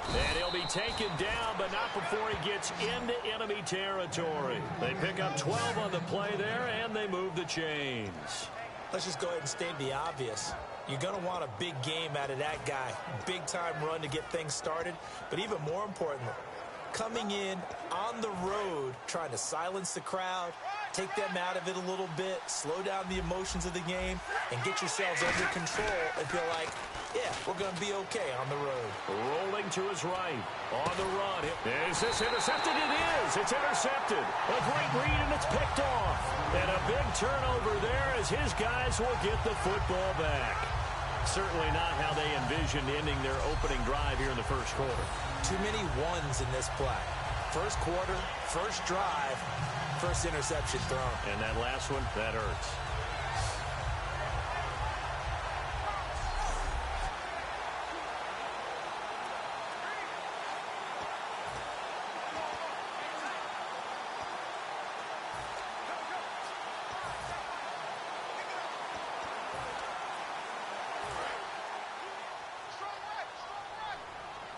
And he'll be taken down, but not before he gets into enemy territory. They pick up 12 on the play there, and they move the chains. Let's just go ahead and state the obvious. You're going to want a big game out of that guy. Big-time run to get things started. But even more importantly, coming in on the road, trying to silence the crowd, take them out of it a little bit, slow down the emotions of the game, and get yourselves under control and feel like, yeah, we're going to be okay on the road. Rolling to his right. On the run. Is this intercepted? It is. It's intercepted. A great read, and it's picked off. And a big turnover there as his guys will get the football back. Certainly not how they envisioned ending their opening drive here in the first quarter. Too many ones in this play. First quarter, first drive, first interception thrown. And that last one, that hurts.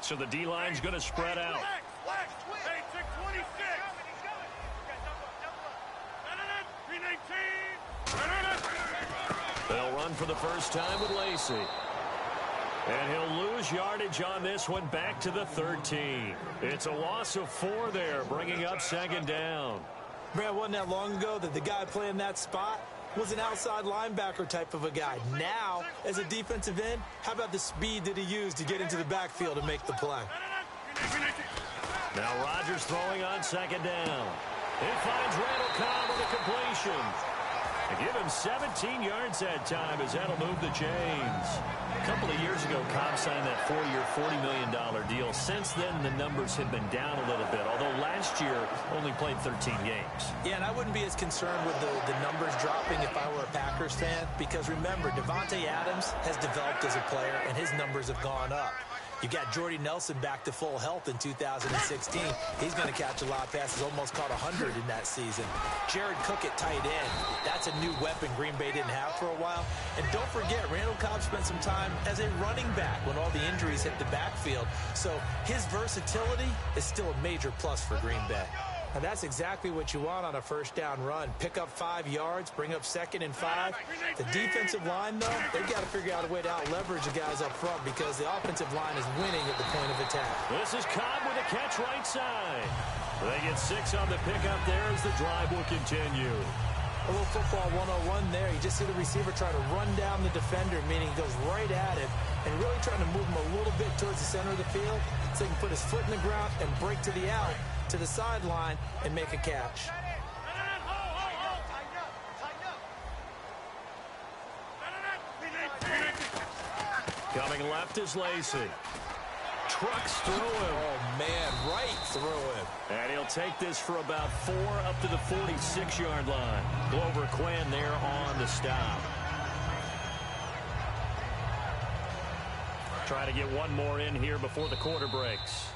So the D-line's going to spread out. Hey, 626. They'll run for the first time with Lacey. And he'll lose yardage on this one back to the 13. It's a loss of 4 there, bringing up second down. Brad, wasn't that long ago that the guy playing that spot was an outside linebacker type of a guy. Now, as a defensive end, how about the speed that he used to get into the backfield and make the play? Now Rodgers throwing on second down. He finds Randall Cobb with a completion. They give him 17 yards that time as that'll move the chains. A couple of years ago, Cobb signed that 4-year, $40 million deal. Since then, the numbers have been down a little bit, although last year only played 13 games. Yeah, and I wouldn't be as concerned with the numbers dropping if I were a Packers fan, because remember, Davante Adams has developed as a player, and his numbers have gone up. You got Jordy Nelson back to full health in 2016. He's going to catch a lot of passes, almost caught 100 in that season. Jared Cook at tight end. That's a new weapon Green Bay didn't have for a while. And don't forget, Randall Cobb spent some time as a running back when all the injuries hit the backfield. So his versatility is still a major plus for Green Bay. And that's exactly what you want on a first down run. Pick up 5 yards, bring up 2nd and 5. The defensive line, though, they've got to figure out a way to out-leverage the guys up front because the offensive line is winning at the point of attack. This is Cobb with a catch right side. They get 6 on the pickup there as the drive will continue. A little football 101 there. You just see the receiver try to run down the defender, meaning he goes right at him and really trying to move him a little bit towards the center of the field so he can put his foot in the ground and break to the out, to the sideline, and make a catch. Coming left is Lacey. Trucks through him. Oh, man, right through him. And he'll take this for about 4 up to the 46-yard line. Glover Quinn there on the stop. Trying to get one more in here before the quarter breaks.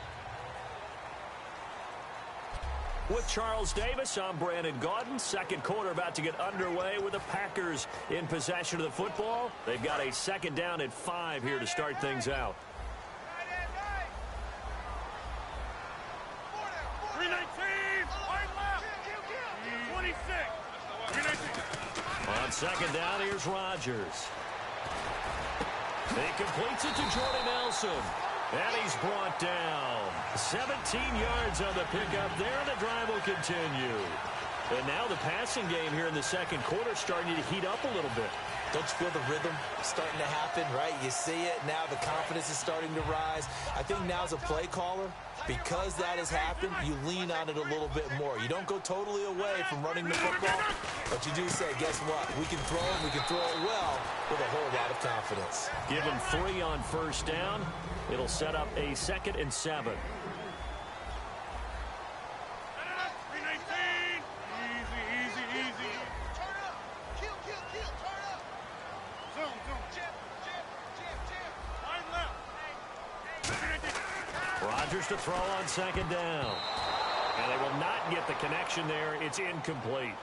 With Charles Davis, I'm Brandon Gaudin. Second quarter about to get underway with the Packers in possession of the football. They've got a second down at 5 here to start things out. 319. Second down, here's Rodgers. He completes it to Jordy Nelson. And he's brought down. 17 yards on the pickup there, and the drive will continue. And now the passing game here in the second quarter starting to heat up a little bit. Don't you feel the rhythm starting to happen, right? You see it now. The confidence is starting to rise. I think now as a play caller, because that has happened, you lean on it a little bit more. You don't go totally away from running the football, but you do say, guess what? We can throw it. We can throw it well with a whole lot of confidence. Give him 3 on first down. It'll set up a 2nd and 7. Rodgers to throw on 2nd down. And they will not get the connection there. It's incomplete.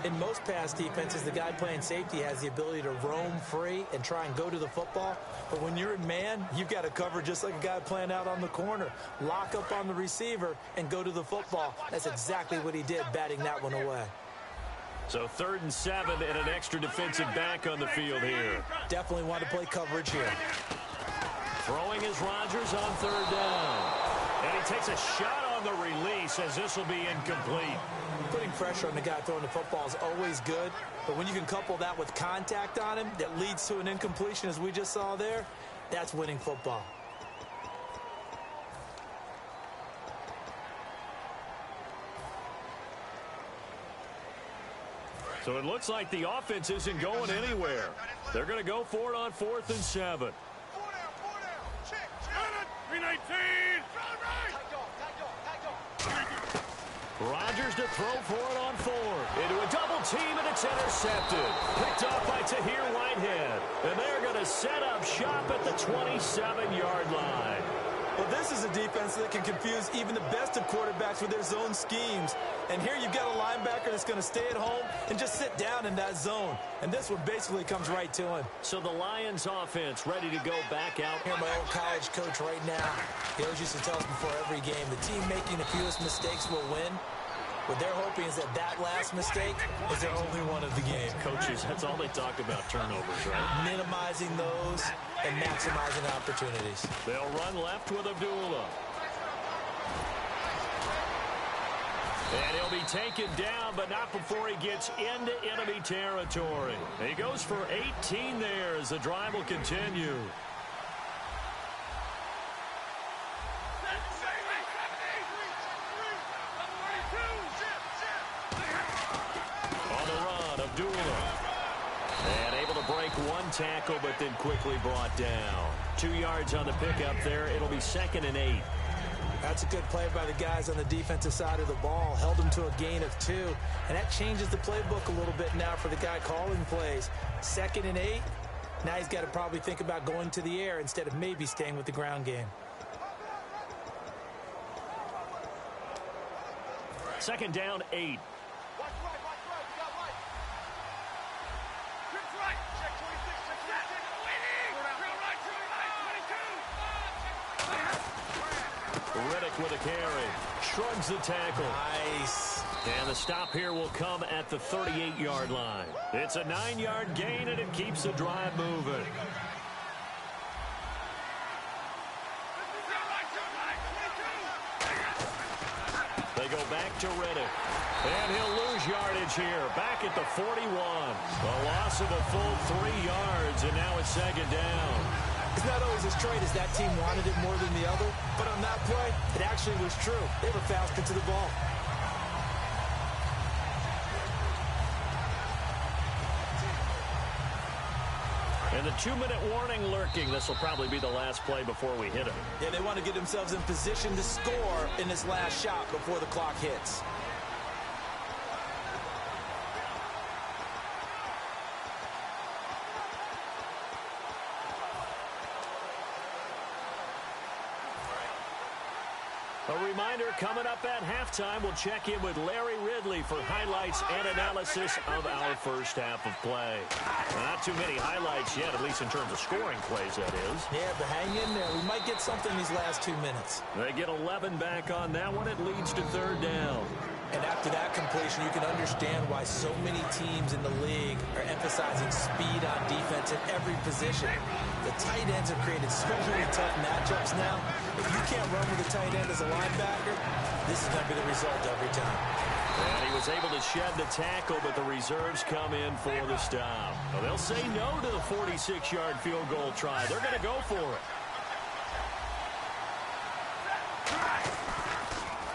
In most pass defenses, the guy playing safety has the ability to roam free and try and go to the football. But when you're in man, you've got to cover just like a guy playing out on the corner. Lock up on the receiver and go to the football. That's exactly what he did, batting that one away. So 3rd and 7 and an extra defensive back on the field here. Definitely want to play coverage here. Throwing is Rodgers on 3rd down. And he takes a shot on the release as this will be incomplete. Putting pressure on the guy throwing the football is always good, but when you can couple that with contact on him that leads to an incompletion as we just saw there, that's winning football. So it looks like the offense isn't going anywhere. They're going to go for it on 4th and 7. 319. Rodgers to throw for it on 4. Into a double team, and it's intercepted. Picked off by Tahir Whitehead. And they're going to set up shop at the 27-yard line. Well, this is a defense that can confuse even the best of quarterbacks with their zone schemes. And here you've got a linebacker that's going to stay at home and just sit down in that zone. And this one basically comes right to him. So the Lions offense ready to go back out. Here, my old college coach right now, he always used to tell us before every game, the team making the fewest mistakes will win. What they're hoping is that last mistake is their only one of the game. Coaches, that's all they talk about, turnovers, right? Minimizing those and maximizing opportunities. They'll run left with Abdullah. And he'll be taken down, but not before he gets into enemy territory. He goes for 18 there as the drive will continue. On the run, Abdullah. And able to break one tackle, but then quickly brought down. 2 yards on the pickup there. It'll be 2nd and 8. That's a good play by the guys on the defensive side of the ball. Held him to a gain of 2. And that changes the playbook a little bit now for the guy calling plays. 2nd and 8. Now he's got to probably think about going to the air instead of maybe staying with the ground game. 2nd down, 8. Riddick with a carry. Shrugs the tackle. Nice. And the stop here will come at the 38-yard line. It's a 9-yard gain, and it keeps the drive moving. They go back to Riddick. And he'll lose yardage here. Back at the 41. A loss of a full 3 yards, and now it's 2nd down. It's not always as straight as that team wanted it more than the other, but on that play, it actually was true. They were faster to the ball. And the 2-minute warning lurking. This will probably be the last play before we hit it. Yeah, they want to get themselves in position to score in this last shot before the clock hits. A reminder, coming up at halftime, we'll check in with Larry Ridley for highlights and analysis of our first half of play. Not too many highlights yet, at least in terms of scoring plays, that is. Yeah, but hang in there. We might get something these last 2 minutes. They get 11 back on that one. It leads to 3rd down. And after that completion, you can understand why so many teams in the league are emphasizing speed on defense at every position. The tight ends have created so many tough matchups now. If you can't run with a tight end as a linebacker, this is going to be the result every time. And he was able to shed the tackle, but the reserves come in for the stop. Well, they'll say no to the 46-yard field goal try. They're going to go for it.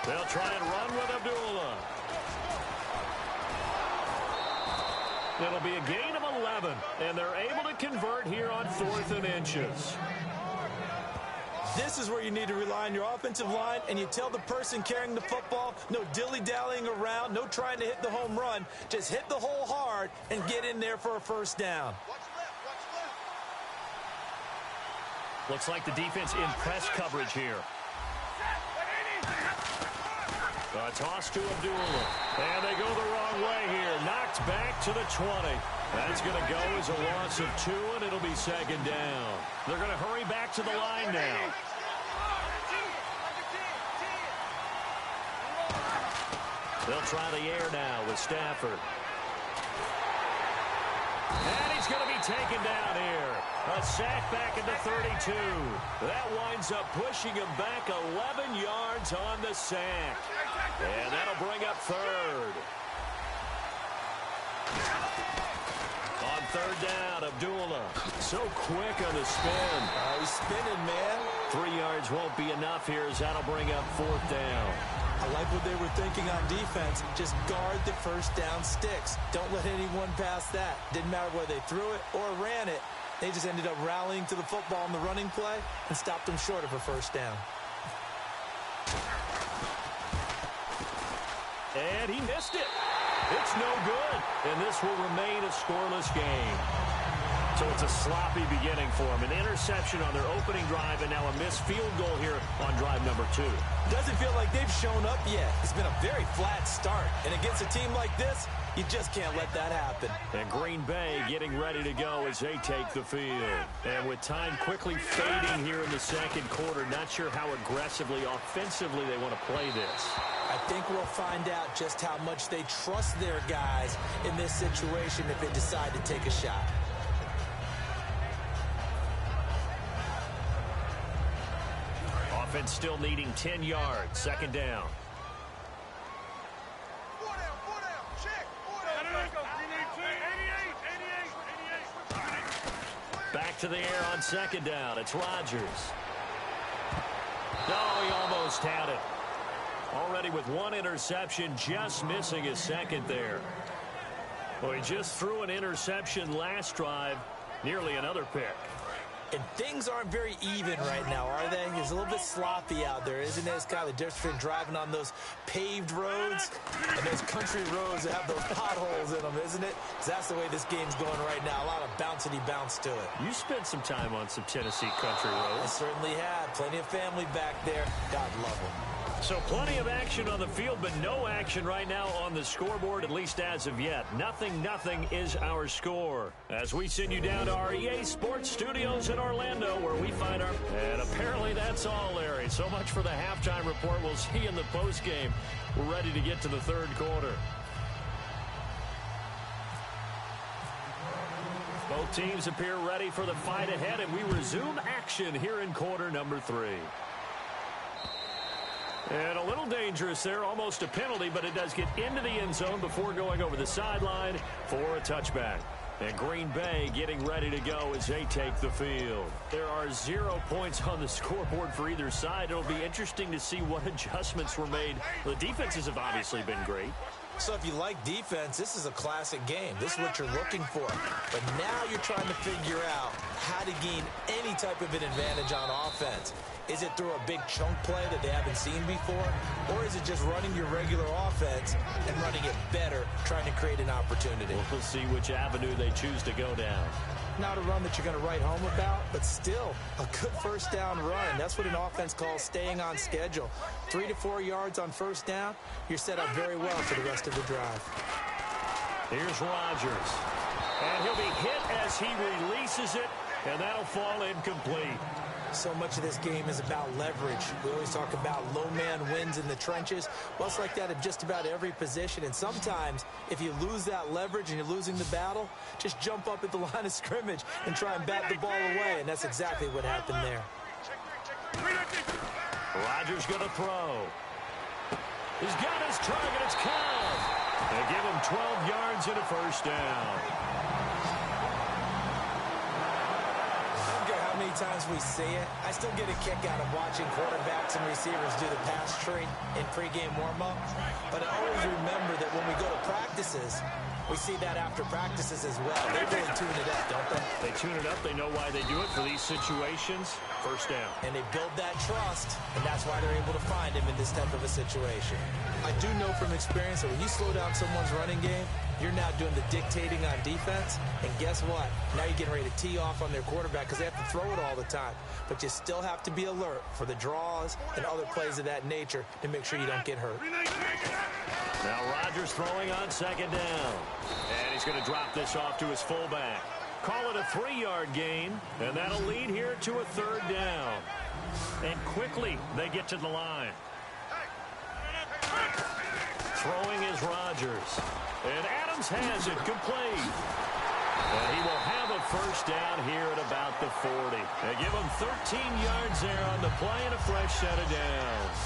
They'll try and run with Abdullah. It'll be a gain of 11, and they're able to convert here on 4th and inches. This is where you need to rely on your offensive line, and you tell the person carrying the football, no dilly-dallying around, no trying to hit the home run. Just hit the hole hard and get in there for a first down. Looks like the defense in press coverage here. A toss to Abdullah. And they go the wrong way here. Knocked back to the 20. That's going to go as a loss of 2, and it'll be 2nd down. They're going to hurry back to the line now. They'll try the air now with Stafford. And he's going to be taken down here. A sack back at the 32. That winds up pushing him back 11 yards on the sack. And that'll bring up 3rd. On 3rd down, Abdullah. So quick on the spin. He's spinning, man. 3 yards won't be enough here as that'll bring up 4th down. I like what they were thinking on defense. Just guard the first down sticks. Don't let anyone pass that. Didn't matter whether they threw it or ran it. They just ended up rallying to the football in the running play and stopped them short of a first down. And he missed it. It's no good. And this will remain a scoreless game. So it's a sloppy beginning for them. An interception on their opening drive and now a missed field goal here on drive number 2. Doesn't feel like they've shown up yet. It's been a very flat start. And against a team like this, you just can't let that happen. And Green Bay getting ready to go as they take the field. And with time quickly fading here in the 2nd quarter, not sure how aggressively, offensively they want to play this. I think we'll find out just how much they trust their guys in this situation if they decide to take a shot. Offense still needing 10 yards. 2nd down. Back to the air on 2nd down. It's Rodgers. Oh, he almost had it. Already with 1 interception, just missing his 2nd there. Well, he just threw an interception last drive. Nearly another pick. And things aren't very even right now, are they? It's a little bit sloppy out there, isn't it? It's kind of the difference between driving on those paved roads and those country roads that have those potholes in them, isn't it? 'Cause that's the way this game's going right now. A lot of bouncy bounce to it. You spent some time on some Tennessee country roads. I certainly have. Plenty of family back there. God love them. So plenty of action on the field, but no action right now on the scoreboard, at least as of yet. 0-0 is our score. As we send you down to our EA Sports Studios in Orlando, where we find our... And apparently that's all, Larry. So much for the halftime report. We'll see you in the postgame. We're ready to get to the 3rd quarter. Both teams appear ready for the fight ahead, and we resume action here in quarter number 3. And a little dangerous there, almost a penalty, but it does get into the end zone before going over the sideline for a touchback. And Green Bay getting ready to go as they take the field. There are 0 points on the scoreboard for either side. It'll be interesting to see what adjustments were made. The defenses have obviously been great. So if you like defense, this is a classic game. This is what you're looking for. But now you're trying to figure out how to gain any type of an advantage on offense. Is it through a big chunk play that they haven't seen before? Or is it just running your regular offense and running it better, trying to create an opportunity? We'll see which avenue they choose to go down. Not a run that you're going to write home about, but still a good first down run. That's what an offense calls staying on schedule. 3 to 4 yards on first down, you're set up very well for the rest of the drive. Here's Rodgers. And he'll be hit as he releases it, and that'll fall incomplete. So much of this game is about leverage. We always talk about low man wins in the trenches. Well, it's like that in just about every position. And sometimes, if you lose that leverage and you're losing the battle, just jump up at the line of scrimmage and try and bat the ball away. And that's exactly what happened there. Rodgers going to throw. He's got his target. It's Cobb. They give him 12 yards and a first down. How many times we see it, I still get a kick out of watching quarterbacks and receivers do the pass tree in pregame warm-up. But I always remember that when we go to practices, we see that after practices as well. They really tune it up, don't they? They tune it up. They know why they do it for these situations. First down. And they build that trust, and that's why they're able to find him in this type of a situation. I do know from experience that when you slow down someone's running game, you're now doing the dictating on defense, and guess what? Now you're getting ready to tee off on their quarterback because they have to throw it all the time. But you still have to be alert for the draws and other plays of that nature to make sure you don't get hurt. Now Rodgers throwing on second down. And he's going to drop this off to his fullback. Call it a 3-yard gain, and that'll lead here to a third down. And quickly they get to the line. Throwing is Rodgers. And Adams has it complete. And he will have a first down here at about the 40. They give him 13 yards there on the play and a fresh set of downs.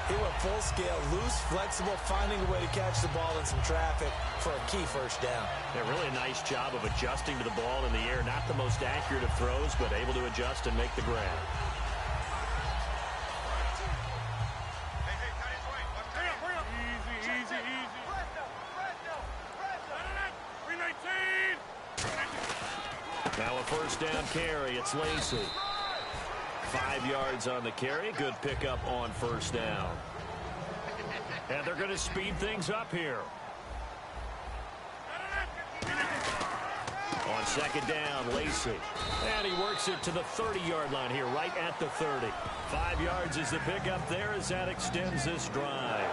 He went full scale, loose, flexible, finding a way to catch the ball in some traffic for a key first down. Yeah, really a nice job of adjusting to the ball in the air. Not the most accurate of throws, but able to adjust and make the grab. Now a first down carry. It's Lacy. 5 yards on the carry. Good pickup on first down. And they're going to speed things up here. On second down, Lacy. And he works it to the 30-yard line here, right at the 30. 5 yards is the pickup there as that extends this drive.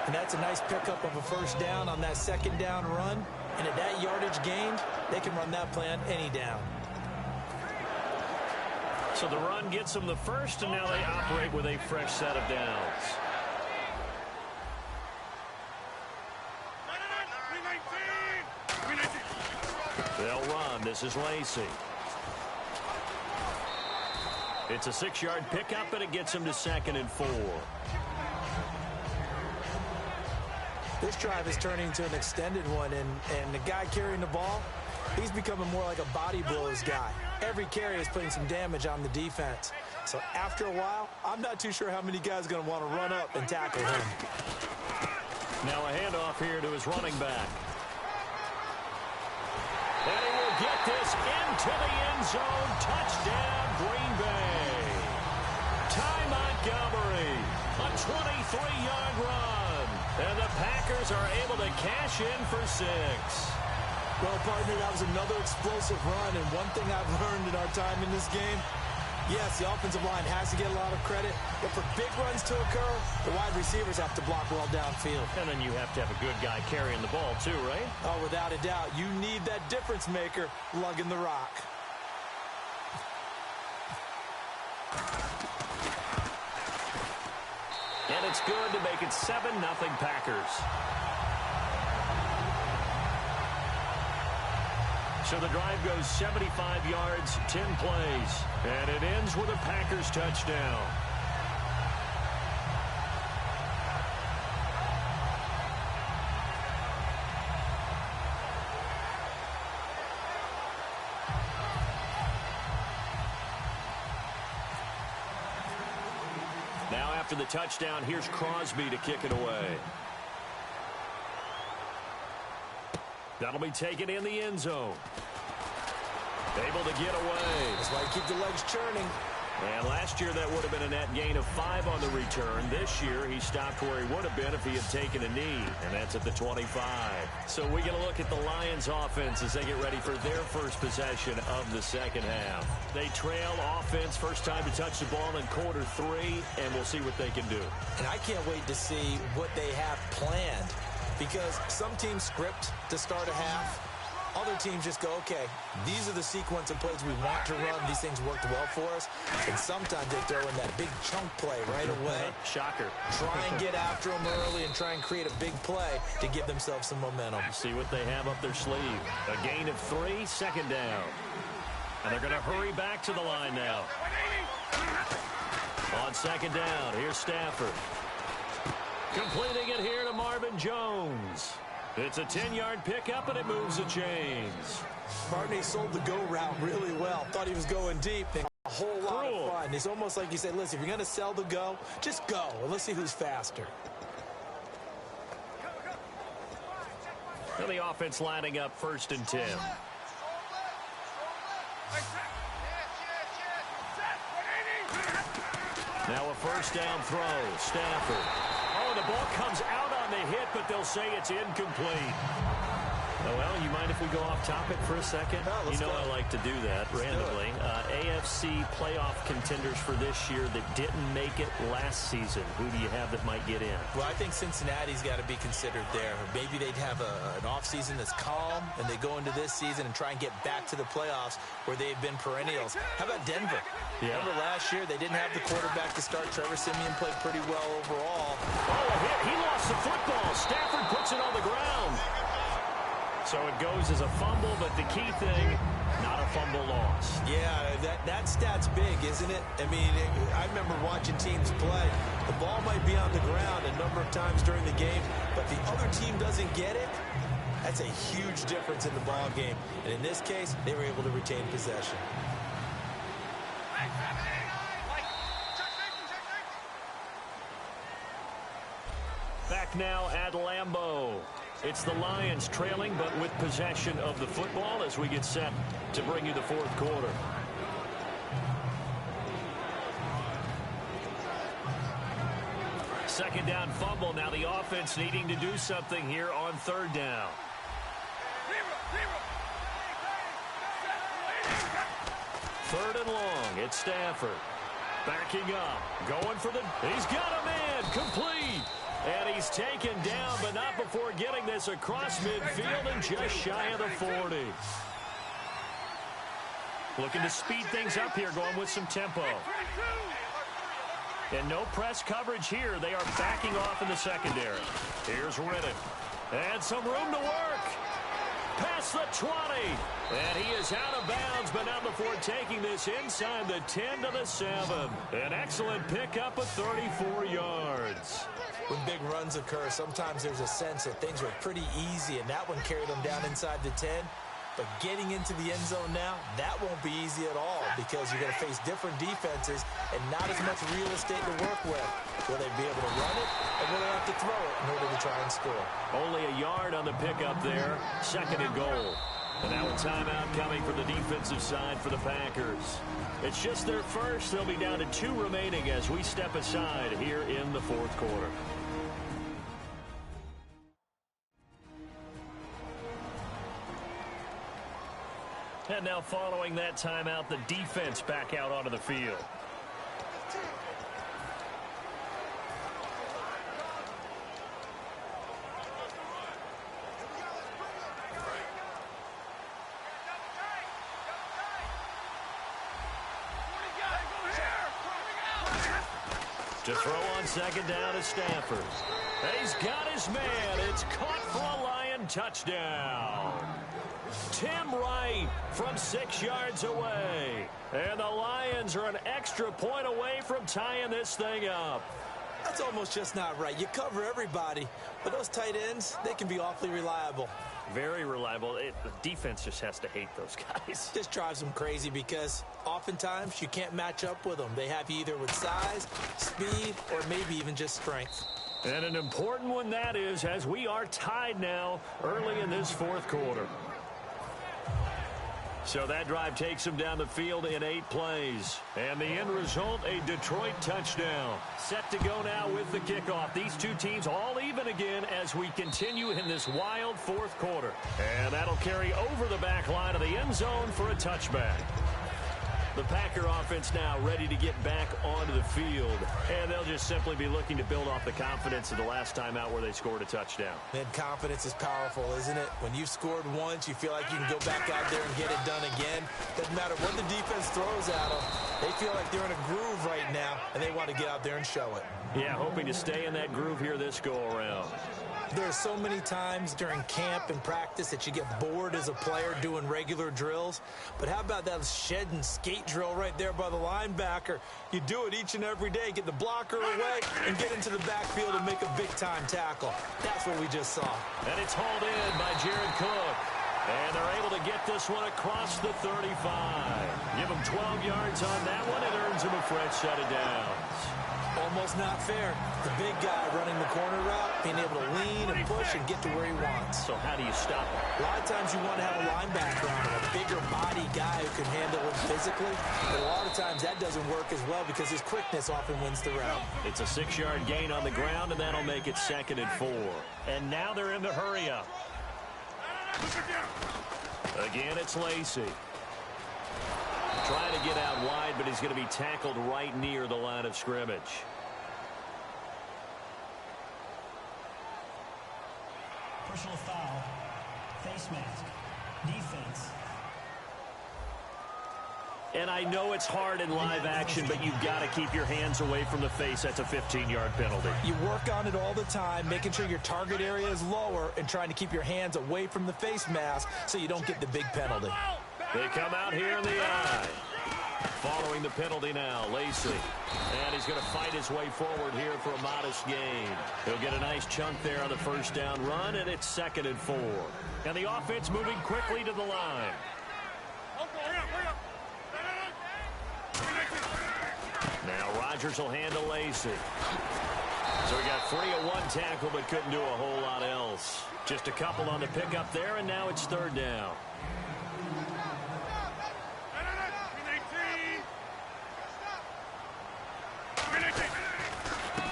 And that's a nice pickup of a first down on that second down run. And at that yardage gained, they can run that play on any down. So the run gets them the first, and now they operate with a fresh set of downs. They'll run. This is Lacy. It's a 6-yard pickup, and it gets them to 2nd and 4. This drive is turning into an extended one, and the guy carrying the ball, he's becoming more like a body blows guy. Every carry is putting some damage on the defense. So after a while, I'm not too sure how many guys are going to want to run up and tackle him. Now a handoff here to his running back. And he will get this into the end zone. Touchdown, Green Bay. Ty Montgomery, a 23-yard run. And the Packers are able to cash in for 6. Well, partner, that was another explosive run, and one thing I've learned in our time in this game, yes, the offensive line has to get a lot of credit, but for big runs to occur, the wide receivers have to block well downfield. And then you have to have a good guy carrying the ball too, right? Oh, without a doubt. You need that difference maker lugging the rock. And it's good to make it 7-0 Packers. So the drive goes 75 yards, 10 plays. And it ends with a Packers touchdown. Now after the touchdown, here's Crosby to kick it away. That'll be taken in the end zone. Able to get away. That's why you keep the legs churning. And last year that would have been a net gain of 5 on the return. This year he stopped where he would have been if he had taken a knee, and that's at the 25. So we get a look at the Lions offense as they get ready for their first possession of the second half. They trail offense, first time to touch the ball in quarter 3, and we'll see what they can do. And I can't wait to see what they have planned, because some teams script to start a half. Other teams just go, okay, these are the sequence of plays we want to run. These things worked well for us. And sometimes they throw in that big chunk play right away. Shocker. Try and get after them early and try and create a big play to give themselves some momentum. See what they have up their sleeve. A gain of 3, second down. And they're going to hurry back to the line now. On second down, here's Stafford. Completing it here to Marvin Jones. It's a 10-yard pickup, and it moves the chains. Martin sold the go route really well. Thought he was going deep. A whole lot of fun. It's almost like you said, listen, if you're going to sell the go, just go. And let's see who's faster. And the offense lining up 1st and 10. Now a first down throw. Stafford. Oh, the ball comes out on the hit, but they'll say it's incomplete. Oh, well, you mind if we go off topic for a second? No, you know I like to do that randomly. AFC playoff contenders for this year that didn't make it last season. Who do you have that might get in? Well, I think Cincinnati's got to be considered there. Maybe they'd have an offseason that's calm, and they go into this season and try and get back to the playoffs where they've been perennials. How about Denver? Yeah. Remember last year they didn't have the quarterback to start. Trevor Siemian played pretty well overall. Oh, a hit. He lost the football. Stafford puts it on the ground. So it goes as a fumble, but the key thing, not a fumble loss. Yeah, that stat's big, isn't it? I mean, I remember watching teams play. The ball might be on the ground a number of times during the game, but the other team doesn't get it. That's a huge difference in the ball game. And in this case, they were able to retain possession. Back now at Lambeau. It's the Lions trailing, but with possession of the football as we get set to bring you the 4th quarter. Second down fumble. Now the offense needing to do something here on 3rd down. 3rd and long. It's Stafford. Backing up. Going for the... He's got a man. Complete. And he's taken down, but not before getting this across midfield and just shy of the 40. Looking to speed things up here, going with some tempo. And no press coverage here. They are backing off in the secondary. Here's Riddick. And some room to work. Past the 20. And he is out of bounds, but not before taking this inside the 10 to the 7. An excellent pickup of 34 yards. When big runs occur, sometimes there's a sense that things were pretty easy, and that one carried them down inside the 10. But getting into the end zone now, that won't be easy at all because you're going to face different defenses and not as much real estate to work with. Will they be able to run it, or will they have to throw it in order to try and score? Only a yard on the pickup there. 2nd and goal. And now a timeout coming from the defensive side for the Packers. It's just their first. They'll be down to 2 remaining as we step aside here in the 4th quarter. And now following that timeout, the defense back out onto the field. To throw on 2nd down is Stafford. And he's got his man. It's caught for a Lion touchdown. Tim Wright from 6 yards away. And the Lions are an extra point away from tying this thing up. That's almost just not right. You cover everybody, but those tight ends, they can be awfully reliable. Very reliable. The defense just has to hate those guys. Just drives them crazy because oftentimes you can't match up with them. They have you either with size, speed, or maybe even just strength. And an important one that is, as we are tied now early in this 4th quarter. So that drive takes them down the field in 8 plays. And the end result, a Detroit touchdown. Set to go now with the kickoff. These two teams all even again as we continue in this wild 4th quarter. And that'll carry over the back line of the end zone for a touchback. The Packer offense now ready to get back onto the field, and they'll just simply be looking to build off the confidence of the last time out where they scored a touchdown. And confidence is powerful, isn't it? When you've scored once, you feel like you can go back out there and get it done again. Doesn't matter what the defense throws at them. They feel like they're in a groove right now, and they want to get out there and show it. Yeah, hoping to stay in that groove here this go-around. There are so many times during camp and practice that you get bored as a player doing regular drills. But how about that shed and skate drill right there by the linebacker? You do it each and every day. Get the blocker away and get into the backfield and make a big-time tackle. That's what we just saw. And it's hauled in by Jared Cook. And they're able to get this one across the 35. Give him 12 yards on that one. It earns him a fresh set of downs. Almost not fair. The big guy running the corner route, being able to lean and push and get to where he wants. So how do you stop him? A lot of times you want to have a linebacker on it, a bigger body guy who can handle it physically. But a lot of times that doesn't work as well because his quickness often wins the route. It's a 6-yard gain on the ground, and that'll make it 2nd and 4. And now they're in the hurry-up. Again, it's Lacey. Trying to get out wide, but he's going to be tackled right near the line of scrimmage. Personal foul, face mask, defense. And I know it's hard in live action, but you've got to keep your hands away from the face. That's a 15-yard penalty. You work on it all the time, making sure your target area is lower and trying to keep your hands away from the face mask so you don't get the big penalty. They come out here in the eye. Following the penalty now, Lacey. And he's going to fight his way forward here for a modest gain. He'll get a nice chunk there on the first down run, and it's 2nd and 4. And the offense moving quickly to the line. Now Rodgers will handle Lacey. So we got free of one tackle, but couldn't do a whole lot else. Just a couple on the pickup there, and now it's 3rd down.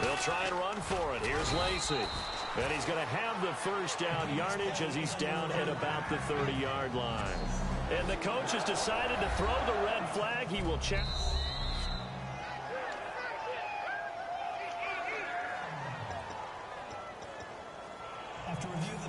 They'll try and run for it. Here's Lacey. And he's going to have the first down yardage as he's down at about the 30-yard line. And the coach has decided to throw the red flag. He will check.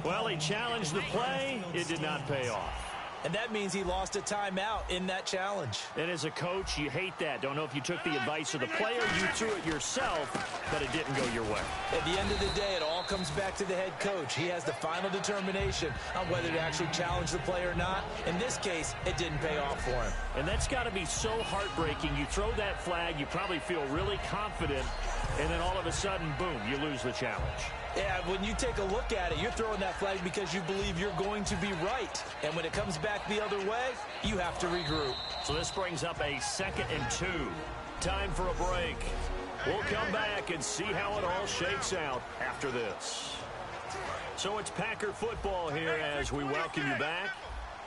Well, he challenged the play. It did not pay off. And that means he lost a timeout in that challenge. And as a coach, you hate that. Don't know if you took the advice of the player, you threw it yourself, but it didn't go your way. At the end of the day, it all comes back to the head coach. He has the final determination on whether to actually challenge the play or not. In this case, it didn't pay off for him. And that's got to be so heartbreaking. You throw that flag, you probably feel really confident, and then all of a sudden, boom, you lose the challenge. Yeah, when you take a look at it, you're throwing that flag because you believe you're going to be right. And when it comes back the other way, you have to regroup. So this brings up a 2nd and 2. Time for a break. We'll come back and see how it all shakes out after this. So it's Packer football here as we welcome you back.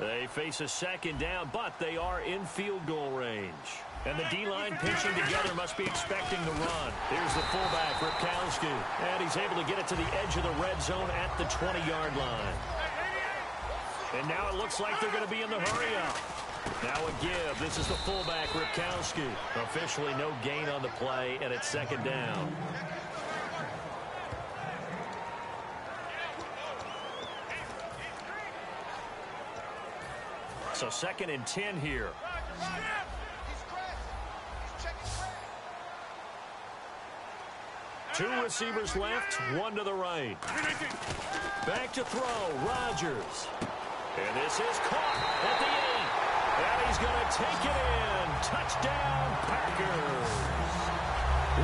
They face a 2nd down, but they are in field goal range. And the D-line pinching together must be expecting the run. Here's the fullback, Ripkowski. And he's able to get it to the edge of the red zone at the 20-yard line. And now it looks like they're going to be in the hurry-up. Now a give. This is the fullback, Ripkowski. Officially no gain on the play, and it's 2nd down. So 2nd and 10 here. Two receivers left, one to the right. Back to throw, Rodgers. And this is caught at the 8. And he's going to take it in. Touchdown, Packers.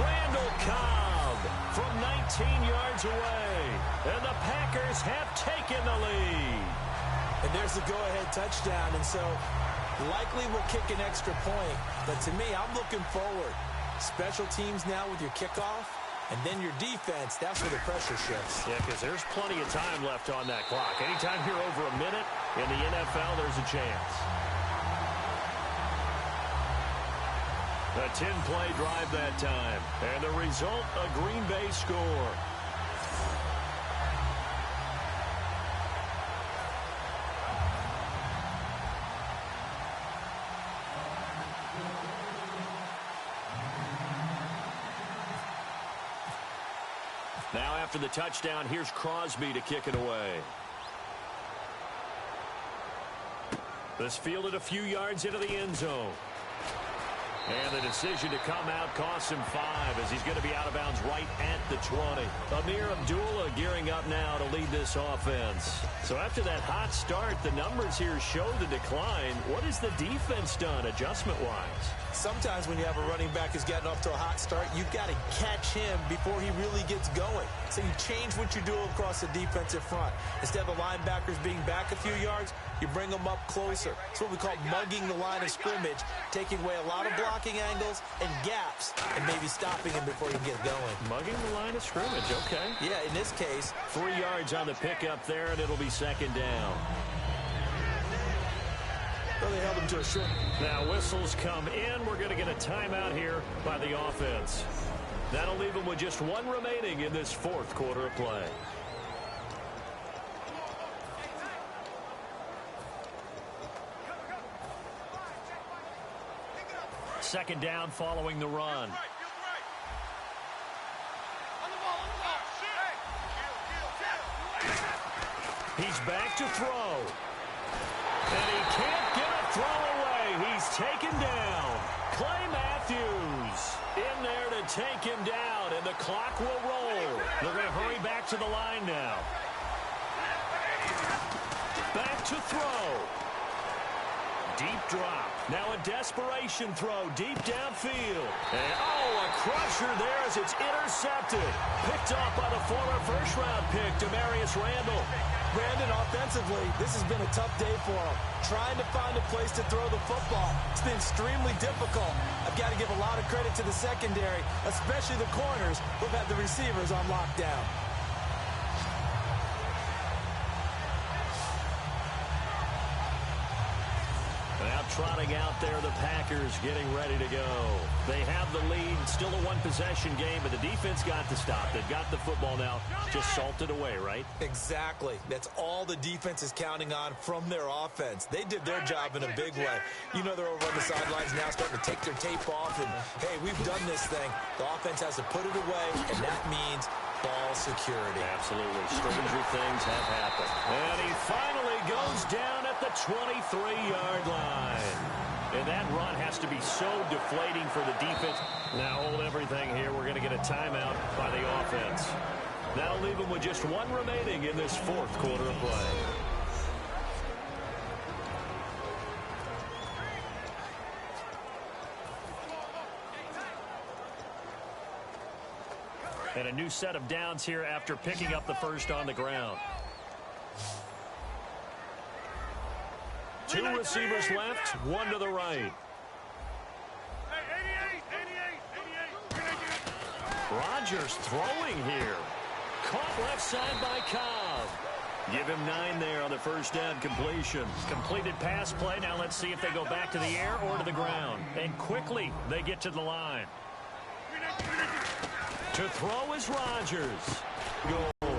Randall Cobb from 19 yards away. And the Packers have taken the lead. And there's the go-ahead touchdown. And so likely we'll kick an extra point. But to me, I'm looking forward. Special teams now with your kickoff. And then your defense, that's where the pressure shifts. Yeah, because there's plenty of time left on that clock. Anytime you're over a minute in the NFL, there's a chance. A 10-play drive that time. And the result, a Green Bay score. Now after the touchdown, here's Crosby to kick it away. This fielded a few yards into the end zone. And the decision to come out costs him 5 as he's going to be out of bounds right at the 20. Amir Abdullah gearing up now to lead this offense. So after that hot start, the numbers here show the decline. What has the defense done adjustment-wise? Sometimes when you have a running back who's getting off to a hot start, you've got to catch him before he really gets going. So you change what you do across the defensive front. Instead of the linebackers being back a few yards, you bring them up closer. It's what we call mugging the line of scrimmage, taking away a lot of blocking angles and gaps, and maybe stopping him before he can get going. Mugging the line of scrimmage, okay. Yeah, in this case, 3 yards on the pickup there, and it'll be second down. Well, they held him to a short. Now whistles come in. We're going to get a timeout here by the offense. That'll leave them with just 1 remaining in this fourth quarter of play. Second down following the run. He's back to throw. And he can't get a throw away. He's taken down. Clay Matthews in there to take him down, and the clock will roll. They're going to hurry back to the line now. Back to throw. Deep drop. Now a desperation throw deep downfield. And, a crusher there as it's intercepted. Picked off by the former first-round pick, Demarius Randall. Brandon, offensively, this has been a tough day for him. Trying to find a place to throw the football. It's been extremely difficult. I've got to give a lot of credit to the secondary, especially the corners who've had the receivers on lockdown. Now trotting out there, the Packers getting ready to go. They have the lead. Still a one-possession game, but the defense got to stop. They've got the football now. Just salted away, right? Exactly. That's all the defense is counting on from their offense. They did their job in a big way. You know they're over on the sidelines now starting to take their tape off. And, hey, we've done this thing. The offense has to put it away, and that means ball security. Absolutely. Stranger things have happened. And he finally goes down at the 23-yard line. And that run has to be so deflating for the defense. Now hold everything here. We're going to get a timeout by the offense. That'll leave them with just 1 remaining in this fourth quarter of play. And a new set of downs here after picking up the first on the ground. 2 receivers left, 1 to the right. Rodgers throwing here. Caught left side by Cobb. Give him 9 there on the first down completion. Completed pass play. Now let's see if they go back to the air or to the ground. And quickly they get to the line. To throw is Rodgers. Goal.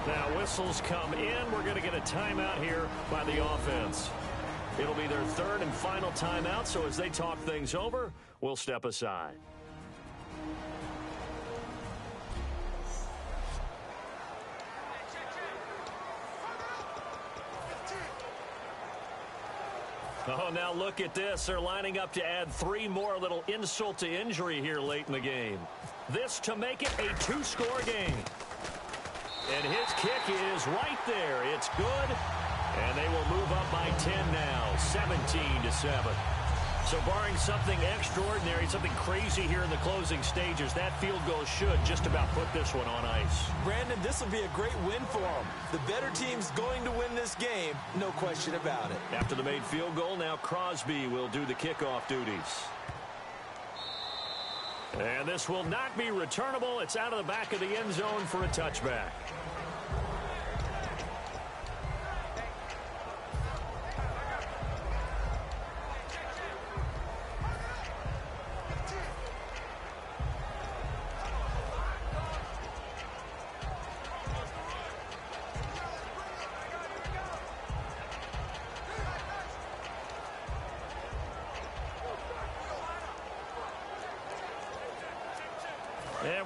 Now whistles come in. We're going to get a timeout here by the offense. It'll be their 3rd and final timeout, so as they talk things over, we'll step aside. Oh, now look at this. They're lining up to add 3 more. Little insult to injury here late in the game. This to make it a 2-score game. And his kick is right there. It's good. And they will move up by 10 now, 17-7. So barring something extraordinary, something crazy here in the closing stages, that field goal should just about put this one on ice. Brandon, this will be a great win for them. The better team's going to win this game, no question about it. After the made field goal, now Crosby will do the kickoff duties. And this will not be returnable. It's out of the back of the end zone for a touchback.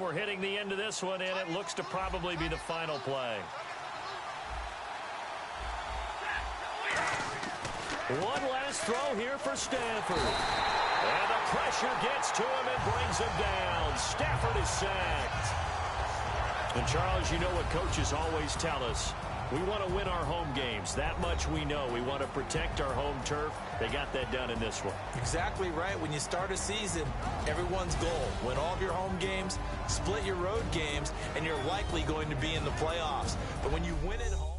we're hitting the end of this one, and it looks to probably be the final play. One last throw here for Stafford. And the pressure gets to him and brings him down. Stafford is sacked. And, Charles, you know what coaches always tell us. We want to win our home games. That much we know. We want to protect our home turf. They got that done in this one. Exactly right. When you start a season, everyone's goal, win all of your home games, split your road games, and you're likely going to be in the playoffs. But when you win at home,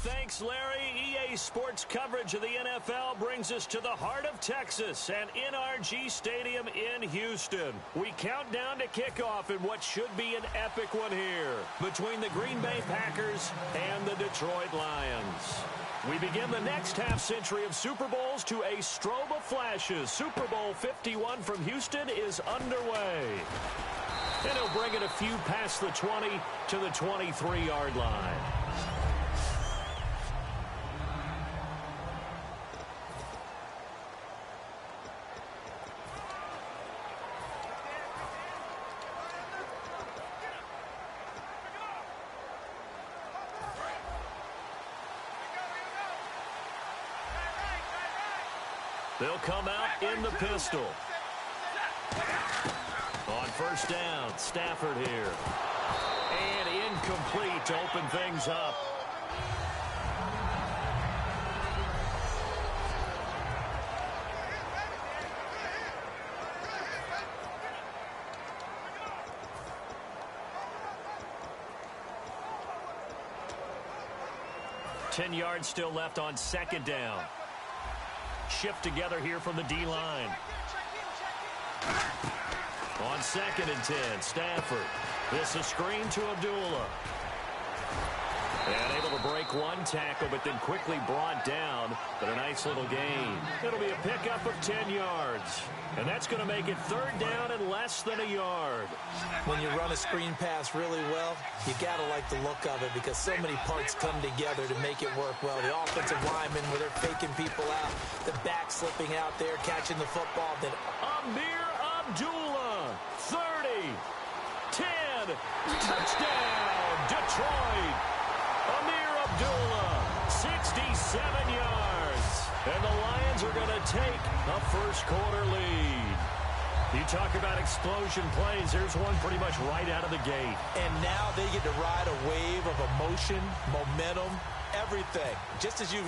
Thanks, Larry. EA Sports coverage of the NFL brings us to the heart of Texas and NRG Stadium in Houston. We count down to kickoff in what should be an epic one here between the Green Bay Packers and the Detroit Lions. We begin the next half-century of Super Bowls to a strobe of flashes. Super Bowl 51 from Houston is underway. And he'll bring it a few past the 20 to the 23-yard line. They'll come out in the pistol. On first down, Stafford here. And incomplete to open things up. Ten yards still left on second down. Shift together here from the D-line. On second and 10, Stafford. This a screen to Abdullah. And able to break one tackle, but then quickly brought down. But a nice little gain. It'll be a pickup of 10 yards. And that's going to make it third down and less than a yard. When you run a screen pass really well, you got to like the look of it because so many parts come together to make it work well. The offensive linemen where they're faking people out, the back slipping out there, catching the football. Then Amir Abdullah, 30, 10, touchdown, Detroit. Amir Abdullah, 67 yards. And the Lions are going to take a first-quarter lead. You talk about explosion plays. There's one pretty much right out of the gate. And now they get to ride a wave of emotion, momentum, everything. Just as you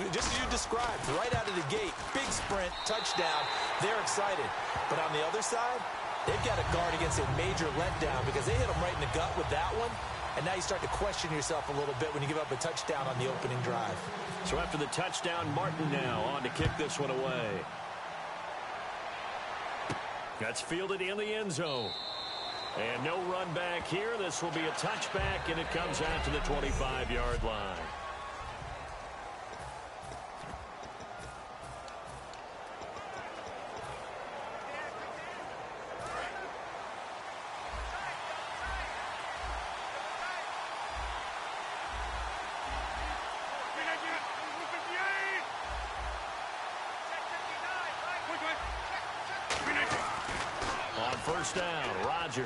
described, right out of the gate. Big sprint, touchdown. They're excited. But on the other side, they've got to guard against a major letdown because they hit them right in the gut with that one. And now you start to question yourself a little bit when you give up a touchdown on the opening drive. So after the touchdown, Martin now on to kick this one away. That's fielded in the end zone. And no run back here. This will be a touchback, and it comes out to the 25-yard line. first down. Rodgers.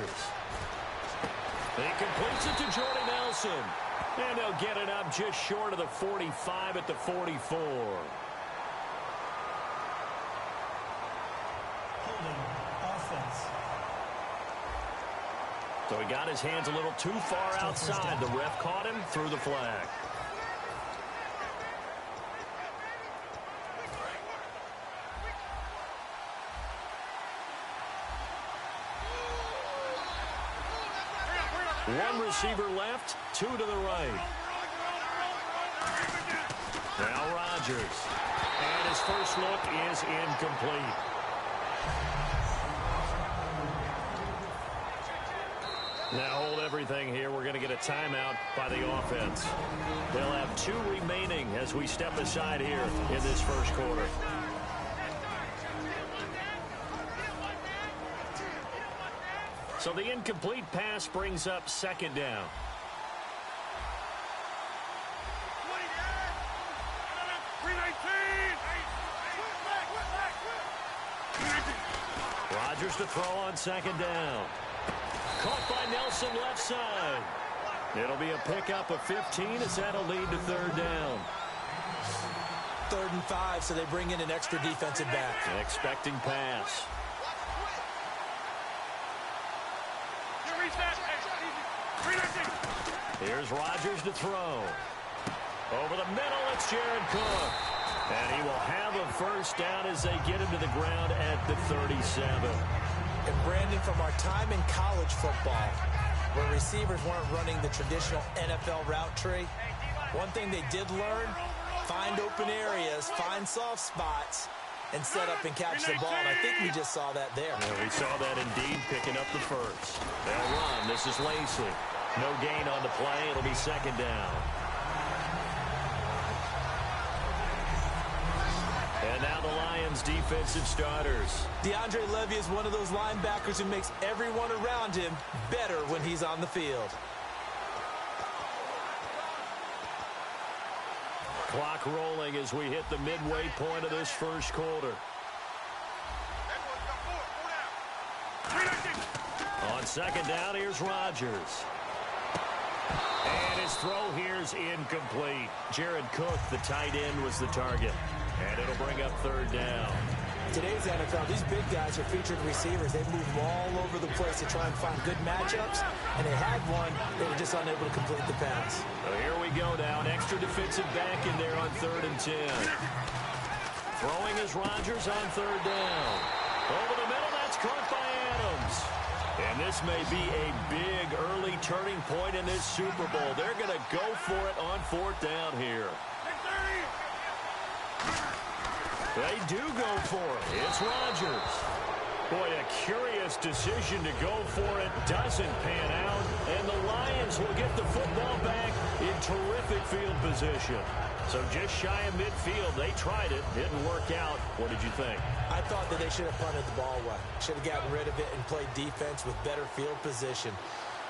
He completes it to Jordy Nelson. And they'll get it up just short of the 45 at the 44. Holding offense. So he got his hands a little too far outside. The ref caught him, threw the flag. One receiver left, two to the right. Now Rodgers. And his first look is incomplete. Now hold everything here. We're going to get a timeout by the offense. They'll have 2 remaining as we step aside here in this first quarter. So the incomplete pass brings up second down. Rodgers to throw on second down. Caught by Nelson left side. It'll be a pickup of 15 as that'll lead to third down. 3rd and 5, so they bring in an extra defensive back. Expecting pass. Here's Rodgers to throw. Over the middle, it's Jared Cook. And he will have a first down as they get him to the ground at the 37. And Brandon, from our time in college football, where receivers weren't running the traditional NFL route tree, one thing they did learn, find open areas, find soft spots, and set up and catch the ball. And I think we just saw that there. Yeah, we saw that indeed, picking up the first. They'll run. This is Lacey. No gain on the play. It'll be second down. And now the Lions defensive starters. DeAndre Levy is one of those linebackers who makes everyone around him better when he's on the field. Clock rolling as we hit the midway point of this first quarter. On second down, here's Rodgers. And his throw here's incomplete. Jared Cook, the tight end, was the target. And it'll bring up third down. Today's NFL, these big guys are featured receivers. They move all over the place to try and find good matchups. And they had one. They were just unable to complete the pass. So here we go now. An extra defensive back in there on 3rd and 10. Throwing is Rodgers on third down. Over the middle, that's caught by Adams. And this may be a big early turning point in this Super Bowl. They're going to go for it on 4th down here. They do go for it. It's Rodgers. Boy, a curious decision to go for it doesn't pan out, and the Lions will get the football back in terrific field position. So just shy of midfield, they tried it, didn't work out. What did you think? I thought that they should have punted the ball away. Should have gotten rid of it and played defense with better field position.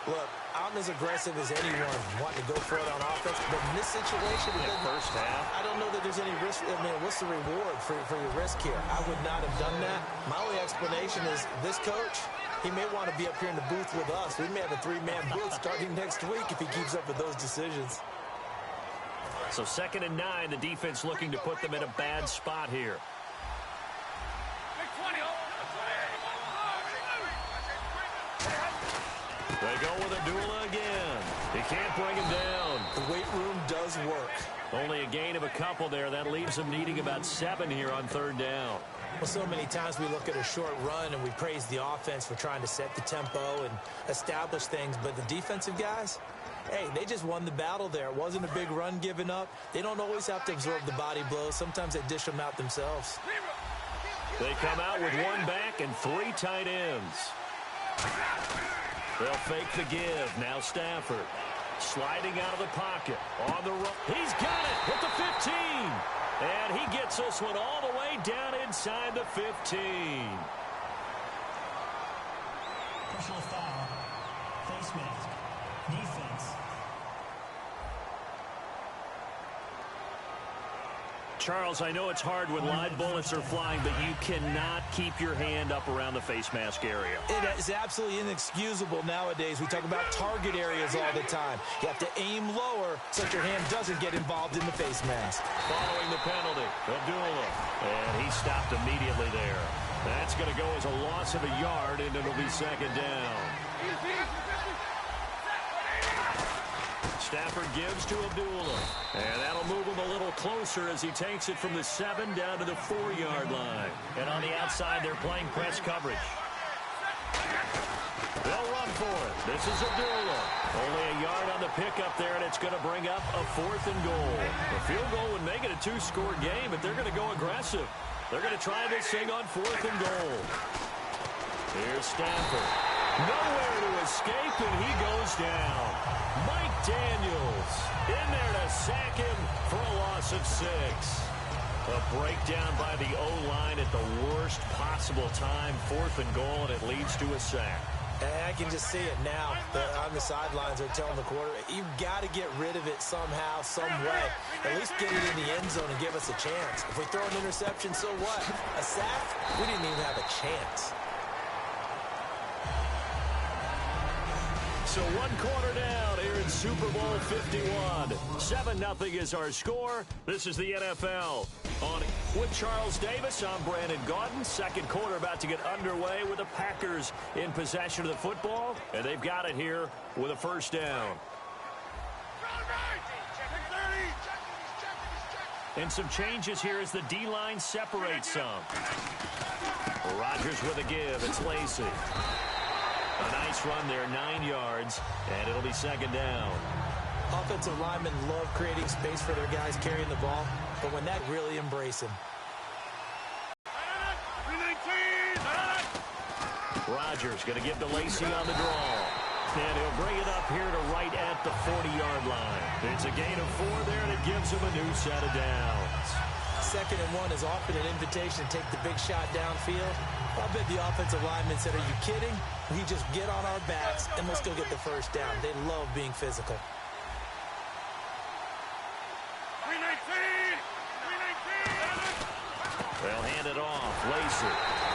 Look, I'm as aggressive as anyone wanting to go for it on offense, but in this situation, first half, I don't know that there's any risk. I mean, what's the reward for your risk here? I would not have done that. My only explanation is this coach, he may want to be up here in the booth with us. We may have a 3-man booth starting next week if he keeps up with those decisions. So 2nd and 9, the defense looking to put them in a bad spot here. They go with a duel again. He can't bring him down. The weight room does work. Only a gain of a couple there. That leaves them needing about 7 here on 3rd down. Well, so many times we look at a short run and we praise the offense for trying to set the tempo and establish things. But the defensive guys, hey, they just won the battle there. It wasn't a big run given up. They don't always have to absorb the body blows. Sometimes they dish them out themselves. They come out with 1 back and 3 tight ends. They'll fake the give. Now Stafford sliding out of the pocket. On the run. He's got it at the 15. And he gets this one all the way down inside the 15. Personal foul. Face mask. Defense. Charles, I know it's hard when live bullets are flying, but you cannot keep your hand up around the face mask area. It is absolutely inexcusable nowadays. We talk about target areas all the time. You have to aim lower so that your hand doesn't get involved in the face mask. Following the penalty, Abdullah. And he stopped immediately there. That's going to go as a loss of a yard, and it'll be second down. Stafford gives to Abdullah. And that'll move him a little closer as he takes it from the 7 down to the 4-yard line. And on the outside, they're playing press coverage. They'll run for it. This is Abdullah. Only a yard on the pickup there, and it's going to bring up a 4th and goal. A field goal would make it a 2-score game, but they're going to go aggressive. They're going to try this thing on 4th and goal. Here's Stafford. Nowhere to escape, and he goes down. Mike Daniels in there to sack him for a loss of 6. A breakdown by the O-line at the worst possible time. 4th and goal, and it leads to a sack. And I can just see it now. On the sidelines, they're telling the quarterback, you've got to get rid of it somehow, some way. At least get it in the end zone and give us a chance. If we throw an interception, so what? A sack? We didn't even have a chance. So 1 quarter down here in Super Bowl 51. 7-0 is our score. This is the NFL. On with Charles Davis, I'm Brandon Gaudin. Second quarter about to get underway with the Packers in possession of the football. And they've got it here with a first down. And some changes here as the D-line separates some. Rodgers with a give. It's Lacy. A nice run there, 9 yards, and it'll be second down. Offensive linemen love creating space for their guys carrying the ball, but when that really embrace him. Rodgers going to give to Lacy on the draw. And he'll bring it up here to right at the 40-yard line. It's a gain of 4 there, and it gives him a new set of downs. 2nd and 1 is often an invitation to take the big shot downfield. I bet the offensive lineman said, are you kidding? We just get on our backs and let's go get the first down. They love being physical. 319! They'll hand it off. Lacy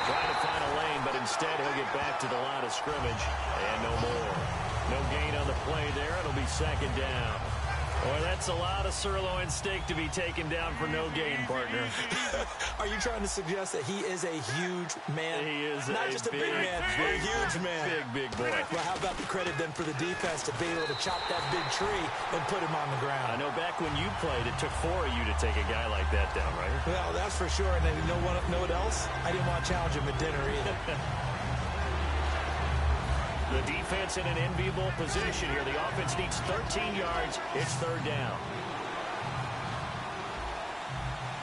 trying to find a lane, but instead he'll get back to the line of scrimmage. And no more. No gain on the play there. It'll be second down. Boy, that's a lot of sirloin steak to be taken down for no gain, partner. Are you trying to suggest that he is a huge man? He is not just a big man, but a huge man. Big boy. Well, how about the credit then for the defense to be able to chop that big tree and put him on the ground? I know back when you played, it took 4 of you to take a guy like that down, right? Well, that's for sure. And then know what else? I didn't want to challenge him at dinner either. The defense in an enviable position here. The offense needs 13 yards. It's third down.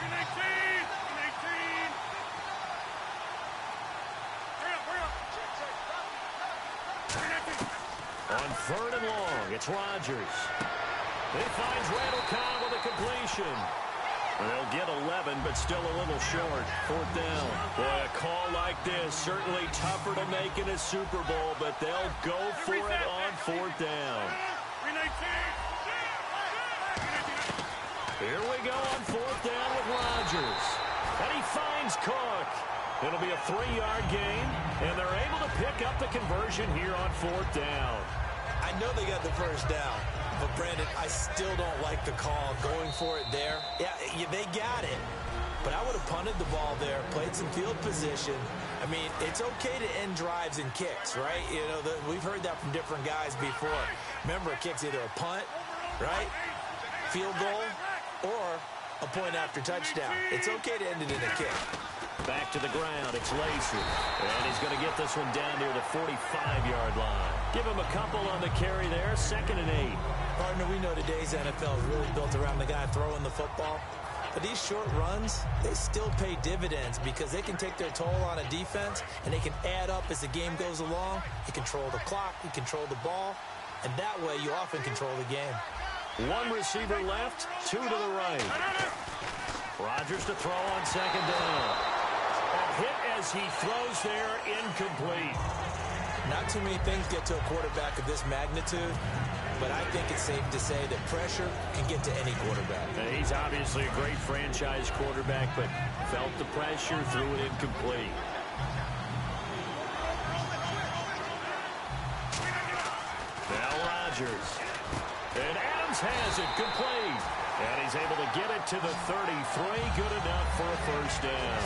319! 319! On 3rd and long, it's Rodgers. He finds Randall Cobb with a completion. They'll get 11, but still a little short. 4th down. Boy, a call like this, certainly tougher to make in a Super Bowl, but they'll go for it on 4th down. 319! Here we go on 4th down with Rodgers. And he finds Cook. It'll be a 3-yard gain, and they're able to pick up the conversion here on 4th down. I know they got the first down. But, Brandon, I still don't like the call going for it there. Yeah, they got it. But I would have punted the ball there, played some field position. I mean, it's okay to end drives and kicks, right? You know, we've heard that from different guys before. Remember, a kick's either a punt, right, field goal, or a point after touchdown. It's okay to end it in a kick. Back to the ground, it's Lacy. And he's going to get this one down near the 45-yard line. Give him a couple on the carry there, 2nd and 8. Partner, we know today's NFL is really built around the guy throwing the football. But these short runs, they still pay dividends because they can take their toll on a defense and they can add up as the game goes along. You control the clock, you control the ball, and that way you often control the game. 1 receiver left, 2 to the right. Rodgers to throw on 2nd down. A hit as he throws there, incomplete. Not too many things get to a quarterback of this magnitude, but I think it's safe to say that pressure can get to any quarterback. He's obviously a great franchise quarterback, but felt the pressure, threw it incomplete. Now Rodgers. And Adams has it complete. And he's able to get it to the 33. Good enough for a first down.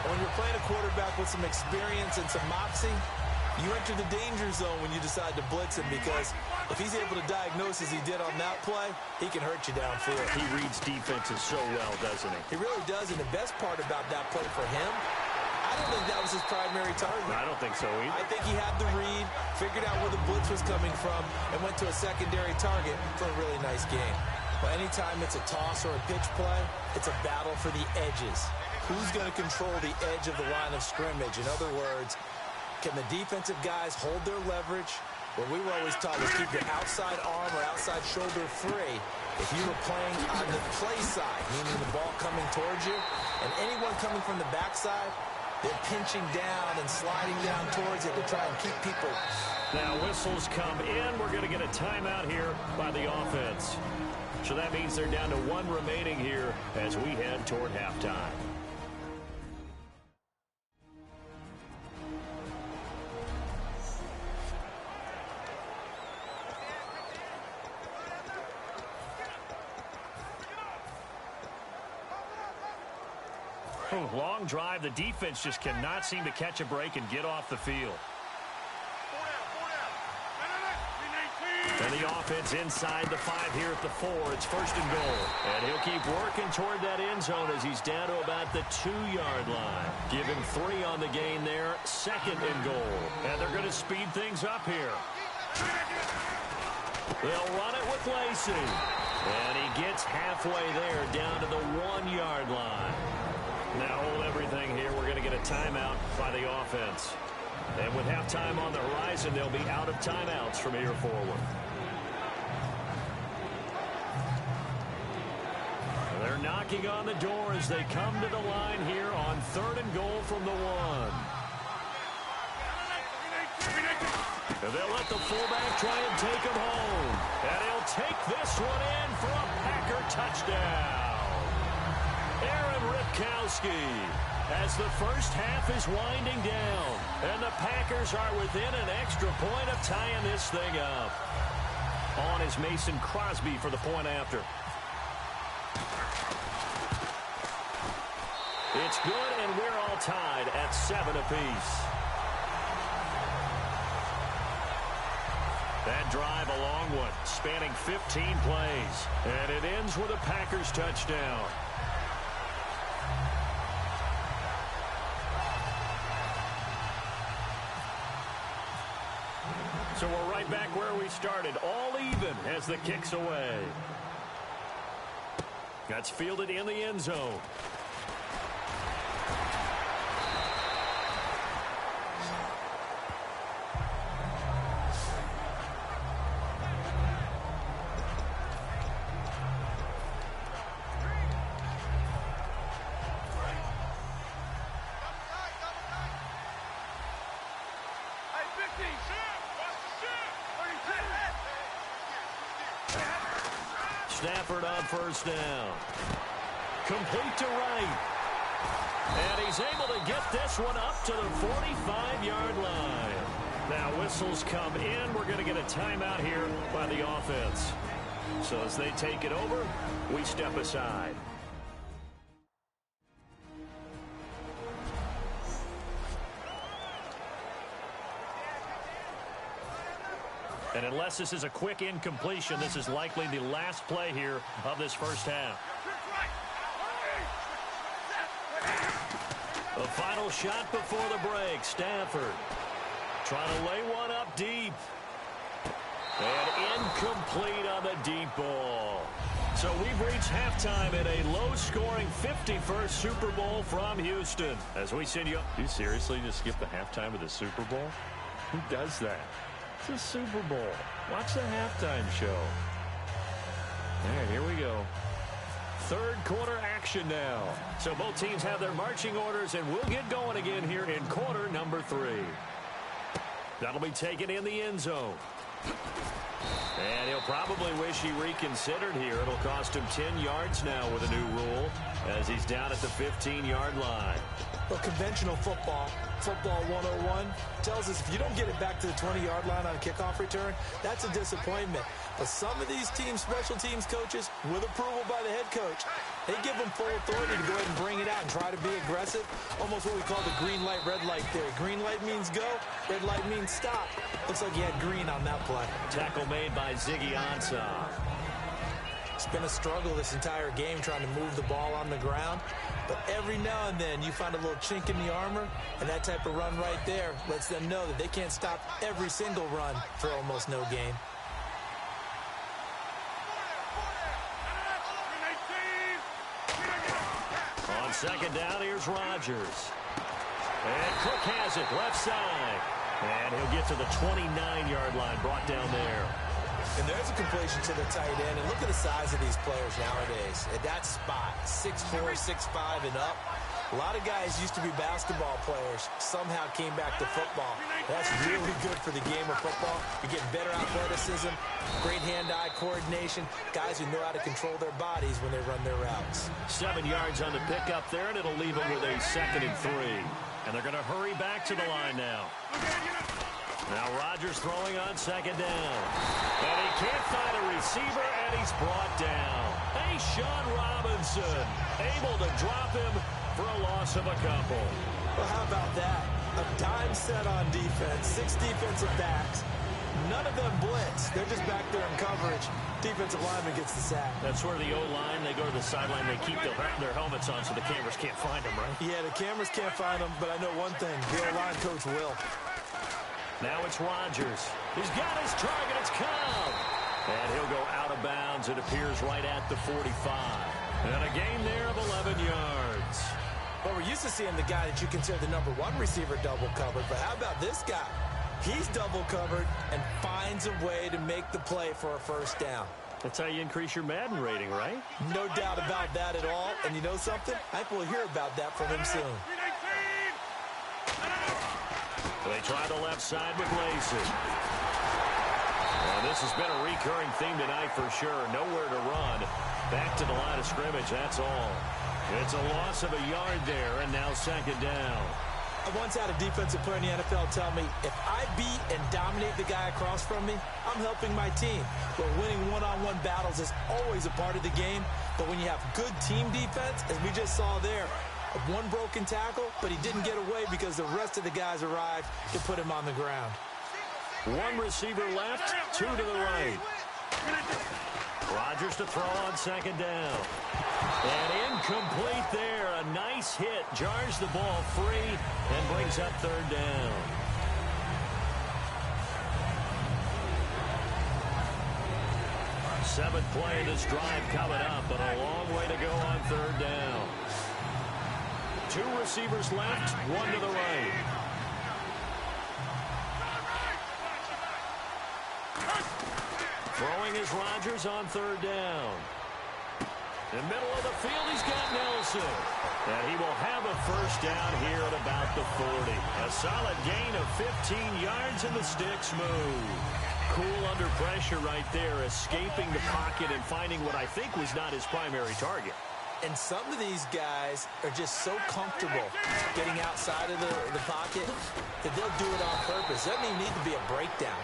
When you're playing a quarterback with some experience and some moxie, you enter the danger zone when you decide to blitz him, because if he's able to diagnose as he did on that play, he can hurt you downfield. He reads defenses so well, doesn't he? He really does, and the best part about that play for him, I don't think that was his primary target. I don't think so either. I think he had the read, figured out where the blitz was coming from, and went to a secondary target for a really nice game. But anytime it's a toss or a pitch play, it's a battle for the edges. Who's going to control the edge of the line of scrimmage? In other words, can the defensive guys hold their leverage? What we were always taught was keep your outside arm or outside shoulder free if you were playing on the play side, meaning the ball coming towards you, and anyone coming from the backside, they're pinching down and sliding down towards it to try and keep people. Now whistles come in. We're going to get a timeout here by the offense. So that means they're down to one remaining here as we head toward halftime. Long drive. The defense just cannot seem to catch a break and get off the field. And the offense inside the 5 here at the 4. It's first and goal. And he'll keep working toward that end zone as he's down to about the 2-yard line. Give him 3 on the gain there. Second and goal. And they're going to speed things up here. They'll run it with Lacey. And he gets halfway there down to the 1-yard line. Now hold everything here. We're going to get a timeout by the offense. And with halftime on the horizon, they'll be out of timeouts from here forward. They're knocking on the door as they come to the line here on 3rd and goal from the 1. And they'll let the fullback try and take him home. And he'll take this one in for a Packer touchdown. Aaron Ripkowski, as the first half is winding down, and the Packers are within an extra point of tying this thing up. On is Mason Crosby for the point after. It's good, and we're all tied at 7 apiece. That drive a long one, spanning 15 plays, and it ends with a Packers touchdown. So we're right back where we started, all even as the kick's away. That's fielded in the end zone. Stafford on first down. Complete to right. And he's able to get this one up to the 45-yard line. Now whistles come in. We're going to get a timeout here by the offense. So as they take it over, we step aside. And unless this is a quick incompletion, this is likely the last play here of this first half. The final shot before the break. Stafford trying to lay one up deep. And incomplete on the deep ball. So we've reached halftime in a low-scoring 51st Super Bowl from Houston. As we send you... You seriously just skip the halftime of the Super Bowl? Who does that? It's a Super Bowl. Watch the halftime show. All right, here we go. Third quarter action now. So both teams have their marching orders, and we'll get going again here in quarter number 3. That'll be taken in the end zone. And he'll probably wish he reconsidered here. It'll cost him 10 yards now with a new rule as he's down at the 15-yard line. Well, conventional football 101, tells us if you don't get it back to the 20-yard line on a kickoff return, that's a disappointment. But some of these teams, special teams coaches, with approval by the head coach, they give them full authority to go ahead and bring it out and try to be aggressive. Almost what we call the green light, red light theory. Green light means go, red light means stop. Looks like he had green on that play. Tackle made by Bigkohn-a1's. It's been a struggle this entire game trying to move the ball on the ground. But every now and then you find a little chink in the armor, and that type of run right there lets them know that they can't stop every single run for almost no gain. On second down, here's Rodgers. And Cook has it, left side. And he'll get to the 29-yard line, brought down there. And there's a completion to the tight end. And look at the size of these players nowadays. At that spot, 6'4", 6'5", and up. A lot of guys used to be basketball players, somehow came back to football. That's really good for the game of football. You're getting better athleticism, great hand-eye coordination, guys who know how to control their bodies when they run their routes. 7 yards on the pickup there, and it'll leave them with a 2nd and 3. And they're going to hurry back to the line now. Now Rodgers throwing on second down. And he can't find a receiver, and he's brought down. Hey, Sean Robinson, able to drop him for a loss of a couple. Well, how about that? A dime set on defense, 6 defensive backs. None of them blitz. They're just back there in coverage. Defensive lineman gets the sack. That's where the O-line, they go to the sideline, they keep their helmets on so the cameras can't find them, right? Yeah, the cameras can't find them, but I know one thing. The O-line coach will. Now it's Rodgers. He's got his target. It's Cobb. And he'll go out of bounds. It appears right at the 45. And a gain there of 11 yards. Well, we're used to seeing the guy that you consider the number 1 receiver double covered. But how about this guy? He's double covered and finds a way to make the play for a first down. That's how you increase your Madden rating, right? No doubt about that at all. And you know something? I think we'll hear about that from him soon. They try the left side with Lacey. Well, this has been a recurring theme tonight for sure. Nowhere to run. Back to the line of scrimmage, that's all. It's a loss of a yard there, and now second down. I once had a defensive player in the NFL tell me, if I beat and dominate the guy across from me, I'm helping my team. But winning one-on-one battles is always a part of the game. But when you have good team defense, as we just saw there, one broken tackle, but he didn't get away because the rest of the guys arrived to put him on the ground. 1 receiver left, 2 to the right. Rodgers to throw on second down. And incomplete there. A nice hit. Jars the ball free and brings up third down. Seventh play of this drive coming up, but a long way to go on third down. 2 receivers left, 1 to the right. Throwing is Rodgers on third down. In the middle of the field, he's got Nelson. And he will have a first down here at about the 40. A solid gain of 15 yards, and the sticks move. Cool under pressure right there, escaping the pocket and finding what I think was not his primary target. And some of these guys are just so comfortable getting outside of the pocket that they'll do it on purpose. It doesn't even need to be a breakdown.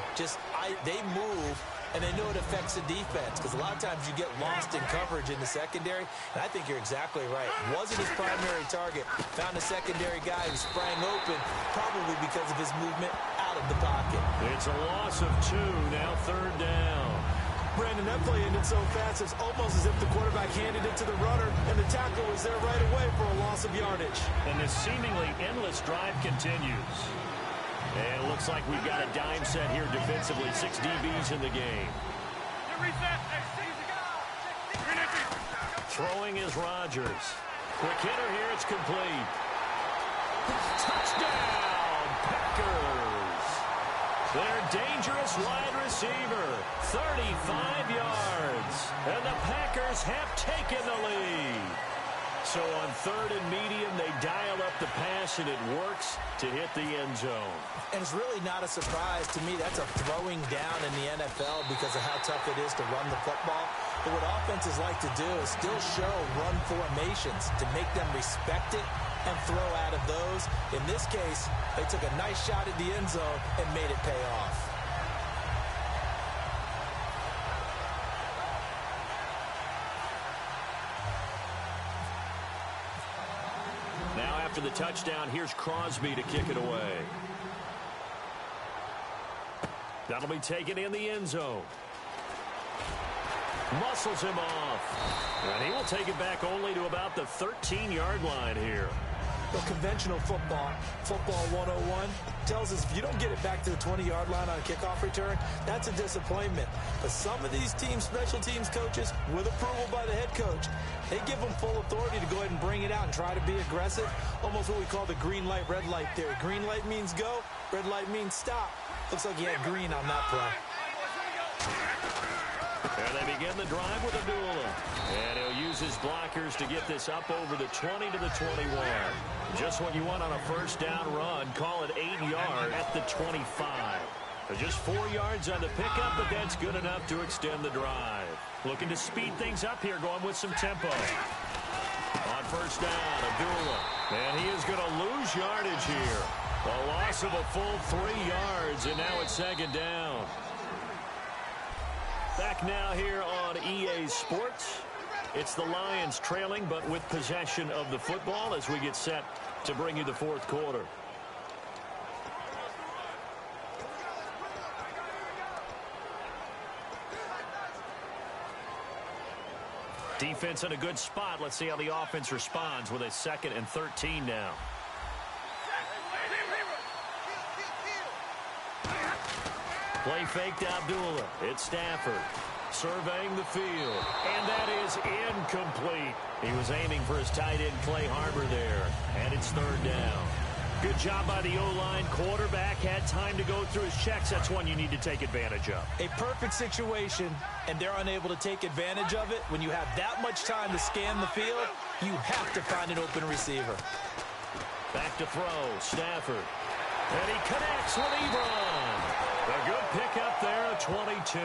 They move, and they know it affects the defense because a lot of times you get lost in coverage in the secondary. And I think you're exactly right. Wasn't his primary target. Found a secondary guy who sprang open, probably because of his movement out of the pocket. It's a loss of 2, now third down. Brandon, that play ended so fast, it's almost as if the quarterback handed it to the runner, and the tackle was there right away for a loss of yardage. And this seemingly endless drive continues. And it looks like we've got a dime set here defensively. 6 DBs in the game. Throwing is Rodgers. Quick hitter here, it's complete. Touchdown, Packers. Their dangerous wide receiver, 35 yards. And the Packers have taken the lead. So on 3rd and medium, they dial up the pass, and it works to hit the end zone. And it's really not a surprise to me. That's a throwing down in the NFL because of how tough it is to run the football. But what offenses like to do is still show run formations to make them respect it and throw out of those. In this case, they took a nice shot at the end zone and made it pay off. Now after the touchdown, here's Crosby to kick it away. That'll be taken in the end zone. Muscles him off. And he will take it back only to about the 13-yard line here. Well, conventional football 101, tells us if you don't get it back to the 20-yard line on a kickoff return, that's a disappointment. But some of these teams, special teams coaches, with approval by the head coach, they give them full authority to go ahead and bring it out and try to be aggressive, almost what we call the green light, red light theory. Green light means go, red light means stop. Looks like he had green on that play. And they begin the drive with Abdullah. And he'll use his blockers to get this up over the 20 to the 21. Just what you want on a first down run. Call it 8 yards at the 25. Just 4 yards on the pickup, but that's good enough to extend the drive. Looking to speed things up here, going with some tempo. On first down, Abdullah. And he is going to lose yardage here. A loss of a full 3 yards, and now it's second down. Back now here on EA Sports. It's the Lions trailing, but with possession of the football as we get set to bring you the fourth quarter. Defense in a good spot. Let's see how the offense responds with a 2nd and 13 now. Play fake to Abdullah. It's Stafford surveying the field. And that is incomplete. He was aiming for his tight end, Clay Harbor, there. And it's 3rd down. Good job by the O-line. Quarterback had time to go through his checks. That's one you need to take advantage of. A perfect situation, and they're unable to take advantage of it. When you have that much time to scan the field, you have to find an open receiver. Back to throw. Stafford. And he connects with Ebron. A good pickup there, 22.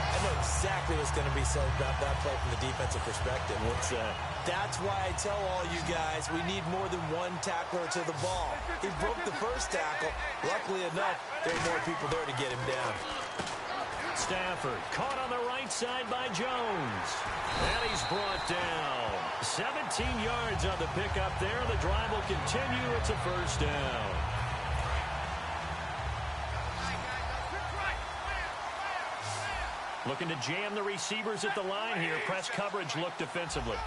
I know exactly what's going to be said about that play from the defensive perspective. What's that? That's why I tell all you guys we need more than one tackler to the ball. He broke the first tackle. Luckily enough, there were more people there to get him down. Stafford caught on the right side by Jones. And he's brought down. 17 yards on the pickup there. The drive will continue. It's a first down. Looking to jam the receivers at the line here. Press coverage look defensively.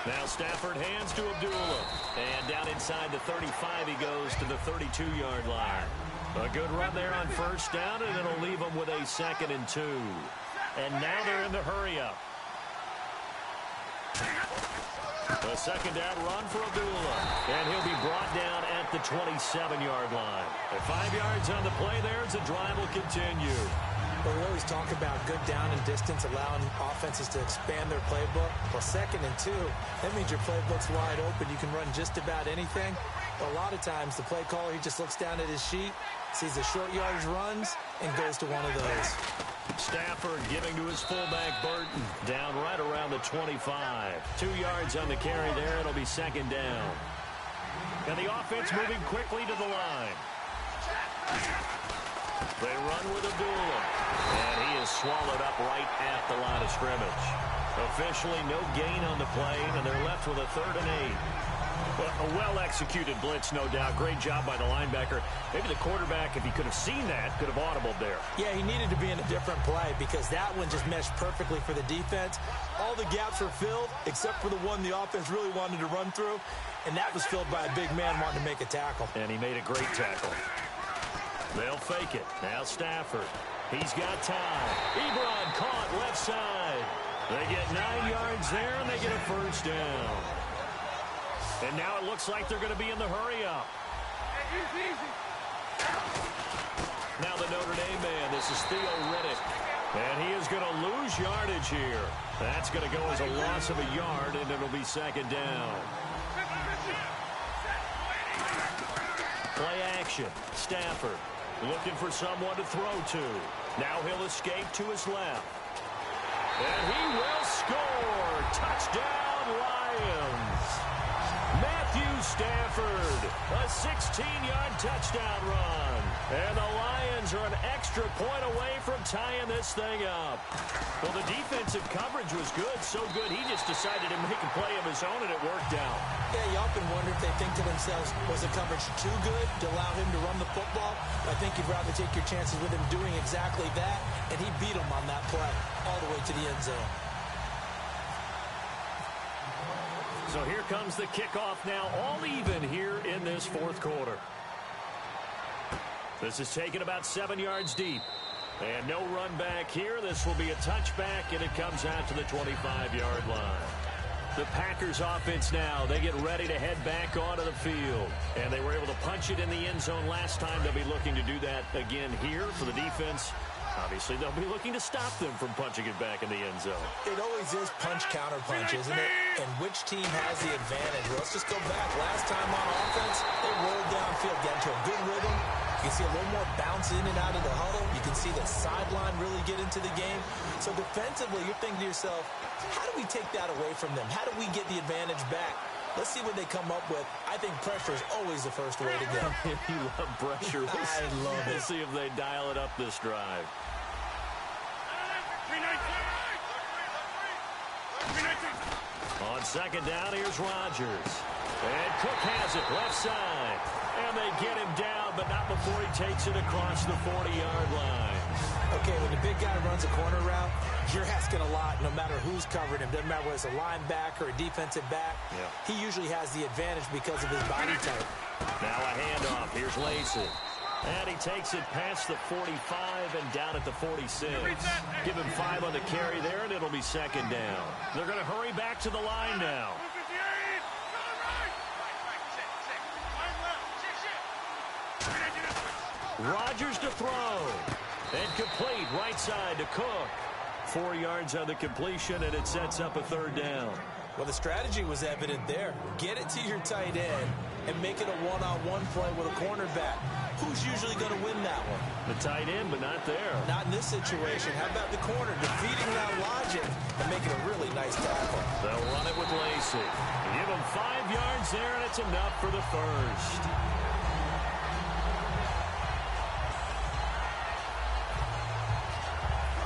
Now Stafford hands to Abdullah. And down inside the 35 he goes to the 32-yard line. A good run there on first down, and it'll leave them with a 2nd and 2. And now they're in the hurry-up. A 2nd down run for Abdullah. And he'll be brought down at the 27-yard line. At 5 yards on the play there as the drive will continue. Well, we always talk about good down and distance, allowing offenses to expand their playbook. Well, 2nd and 2, that means your playbook's wide open. You can run just about anything. But a lot of times, the play caller, he just looks down at his sheet, sees the short yardage runs, and goes to one of those. Stafford giving to his fullback, Burton, down right around the 25. 2 yards on the carry there. It'll be 2nd down. And the offense moving quickly to the line. They run with Abdullah. And he is swallowed up right at the line of scrimmage. Officially no gain on the play, and they're left with a 3rd and 8. A well-executed blitz, no doubt. Great job by the linebacker. Maybe the quarterback, if he could have seen that, could have audibled there. Yeah, he needed to be in a different play because that one just meshed perfectly for the defense. All the gaps were filled except for the one the offense really wanted to run through, and that was filled by a big man wanting to make a tackle. And he made a great tackle. They'll fake it. Now Stafford. He's got time. Ebron caught left side. They get 9 yards there, and they get a first down. And now it looks like they're going to be in the hurry-up. Now the Notre Dame man, this is Theo Riddick. And he is going to lose yardage here. That's going to go as a loss of a yard, and it'll be second down. Play action. Stafford looking for someone to throw to. Now he'll escape to his left. And he will score. Touchdown, Lions. Matthew Stafford, a 16-yard touchdown run. And the Lions are an extra point away from tying this thing up. Well, the defensive coverage was good, so good he just decided to make a play of his own, and it worked out. Yeah, you often wonder if they think to themselves, was the coverage too good to allow him to run the football? I think you'd rather take your chances with him doing exactly that, and he beat him on that play all the way to the end zone. So here comes the kickoff now, all even here in this fourth quarter. This is taken about 7 yards deep. And no run back here. This will be a touchback, and it comes out to the 25-yard line. The Packers offense now, they get ready to head back onto the field. And they were able to punch it in the end zone last time. They'll be looking to do that again here for the defense. Obviously, they'll be looking to stop them from punching it back in the end zone. It always is punch-counter-punch, isn't it? And which team has the advantage? Well, let's just go back. Last time on offense, they rolled downfield, got into a good rhythm. You can see a little more bounce in and out of the huddle. You can see the sideline really get into the game. So defensively, you're thinking to yourself, how do we take that away from them? How do we get the advantage back? Let's see what they come up with. I think pressure is always the first way to go. You love pressure. I love it. Let's see if they dial it up this drive. On second down, here's Rodgers. And Cook has it, left side. And they get him down, but not before he takes it across the 40-yard line. Okay, when the big guy runs a corner route, you're asking a lot no matter who's covering him. Doesn't matter whether it's a linebacker or a defensive back. Yeah. He usually has the advantage because of his body type. Now a handoff. Here's Lacey. And he takes it past the 45 and down at the 46. Give him 5 on the carry there, and it'll be second down. They're going to hurry back to the line now. Rodgers to throw. And complete right side to Cook. 4 yards on the completion, and it sets up a third down. Well, the strategy was evident there. Get it to your tight end and make it a one-on-one play with a cornerback. Who's usually going to win that one? The tight end, but not there. Not in this situation. How about the corner defeating that logic and making a really nice tackle? They'll run it with Lacey. Give him 5 yards there, and it's enough for the first.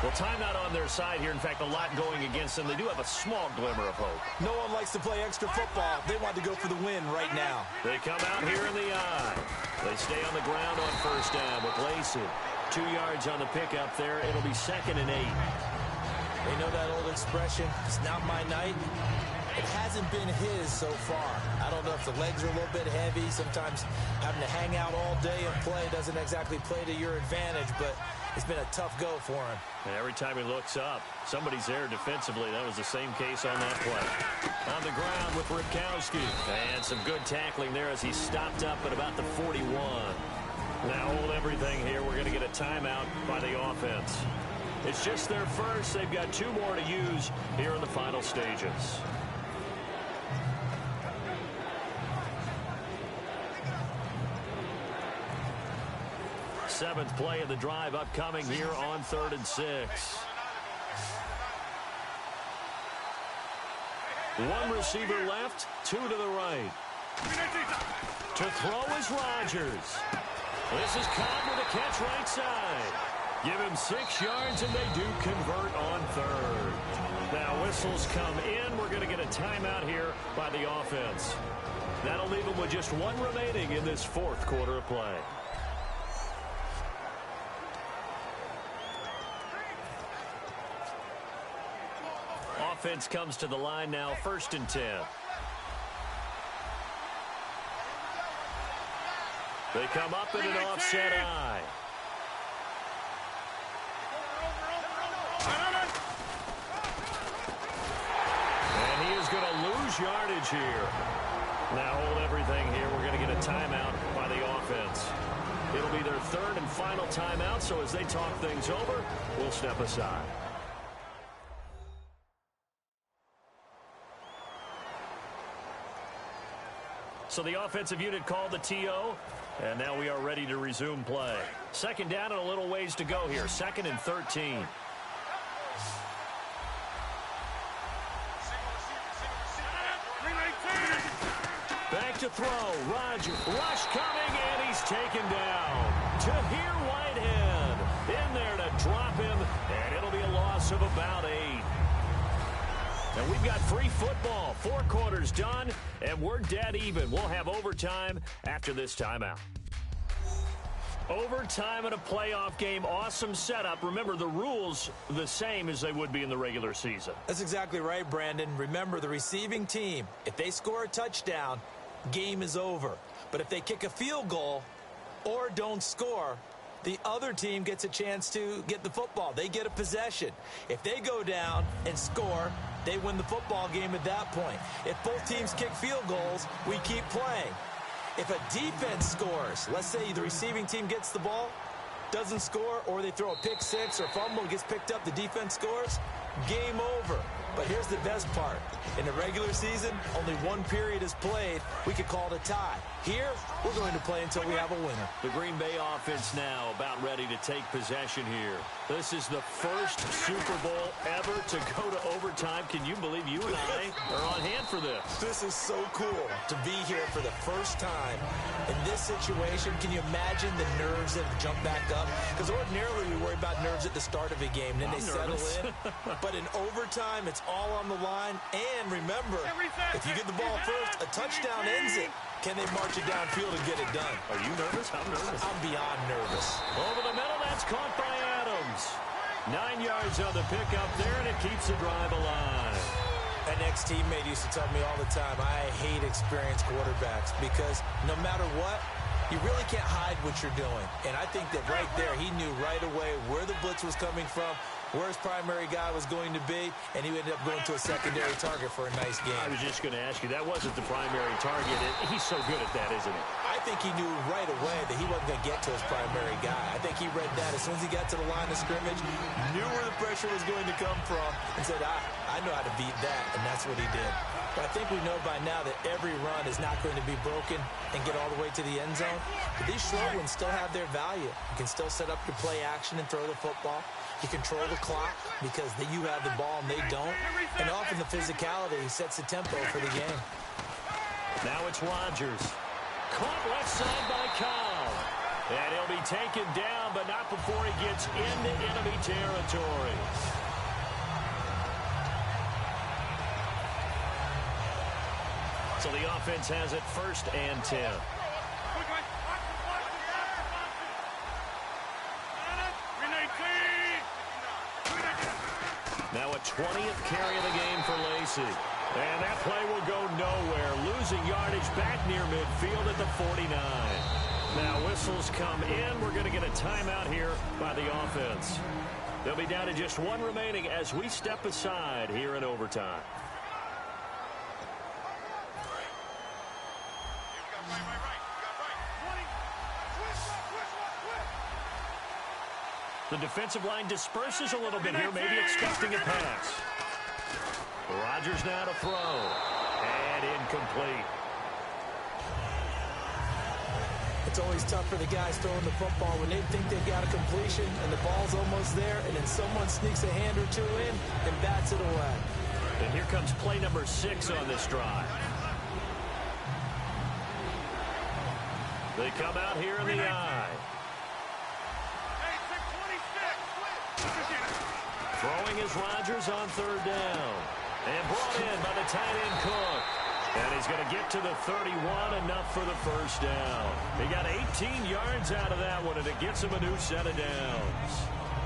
Well, timeout on their side here. In fact, a lot going against them. They do have a small glimmer of hope. No one likes to play extra football. They want to go for the win right now. They come out here in the eye. They stay on the ground on first down with Lacey. 2 yards on the pickup there. It'll be 2nd and 8. They know that old expression, it's not my night. It hasn't been his so far. I don't know if the legs are a little bit heavy. Sometimes having to hang out all day and play doesn't exactly play to your advantage, but it's been a tough go for him. And every time he looks up, somebody's there defensively. That was the same case on that play. On the ground with Ripkowski. And some good tackling there as he stopped up at about the 41. Now hold everything here. We're going to get a timeout by the offense. It's just their first. They've got 2 more to use here in the final stages. Seventh play of the drive upcoming here on 3rd and 6. One receiver left, 2 to the right. To throw is Rodgers. This is Cobb with a catch right side. Give him 6 yards, and they do convert on 3rd. Now whistles come in. We're going to get a timeout here by the offense. That'll leave them with just 1 remaining in this 4th quarter of play. Offense comes to the line now, 1st and 10. They come up in an offset eye. And he is going to lose yardage here. Now hold everything here. We're going to get a timeout by the offense. It'll be their third and final timeout, so as they talk things over, we'll step aside. So the offensive unit called the TO, and now we are ready to resume play. Second down and a little ways to go here. 2nd and 13. Back to throw. Rodgers. Rush coming, and he's taken down. Tahir Whitehead in there to drop him, and it'll be a loss of about 8. And we've got free football. 4 quarters done, and we're dead even. We'll have overtime after this timeout. Overtime in a playoff game. Awesome setup. Remember, the rules the same as they would be in the regular season. That's exactly right, Brandon. Remember, the receiving team, if they score a touchdown, game is over. But if they kick a field goal or don't score, the other team gets a chance to get the football. They get a possession. If they go down and score, they win the football game at that point. If both teams kick field goals, we keep playing. If a defense scores, let's say the receiving team gets the ball, doesn't score, or they throw a pick six or fumble, gets picked up, the defense scores, game over. But here's the best part. In the regular season, only one period is played. We could call it a tie. Here, we're going to play until we have a winner. The Green Bay offense now about ready to take possession here. This is the first Super Bowl ever to go to overtime. Can you believe you and I are on hand for this? This is so cool to be here for the first time. In this situation, can you imagine the nerves that jump back up? Because ordinarily we worry about nerves at the start of a game, then they settle in. But in overtime, it's all on the line. And remember, if you get the ball first, a touchdown ends it. Can they march it downfield and get it done? Are you nervous? I'm nervous. I'm beyond nervous. Over the middle, that's caught by Adams. 9 yards on the pickup there, and it keeps the drive alive. An ex-teammate used to tell me all the time, I hate experienced quarterbacks because no matter what, you really can't hide what you're doing. And I think that right there, he knew right away where the blitz was coming from, where his primary guy was going to be, and he ended up going to a secondary target for a nice game. I was just going to ask you, that wasn't the primary target. He's so good at that, isn't he? I think he knew right away that he wasn't going to get to his primary guy. I think he read that as soon as he got to the line of scrimmage, knew where the pressure was going to come from, and said, I know how to beat that, and that's what he did. But I think we know by now that every run is not going to be broken and get all the way to the end zone. But these short ones still have their value. You can still set up your play action and throw the football. You control the clock because you have the ball and they don't. And often the physicality sets the tempo for the game. Now it's Rodgers. Caught left side by Cobb. And he'll be taken down, but not before he gets into enemy territory. So the offense has it 1st and 10. Now a 20th carry of the game for Lacy. And that play will go nowhere. Losing yardage back near midfield at the 49. Now whistles come in. We're going to get a timeout here by the offense. They'll be down to just 1 remaining as we step aside here in overtime. The defensive line disperses a little bit here, maybe expecting a pass. Rodgers now to throw. And incomplete. It's always tough for the guys throwing the football when they think they've got a completion and the ball's almost there, and then someone sneaks a hand or two in and bats it away. And here comes play number 6 on this drive. They come out here in the eye. Throwing is Rodgers on 3rd down. And brought in by the tight end Cook. And he's going to get to the 31, enough for the 1st down. He got 18 yards out of that one, and it gets him a new set of downs.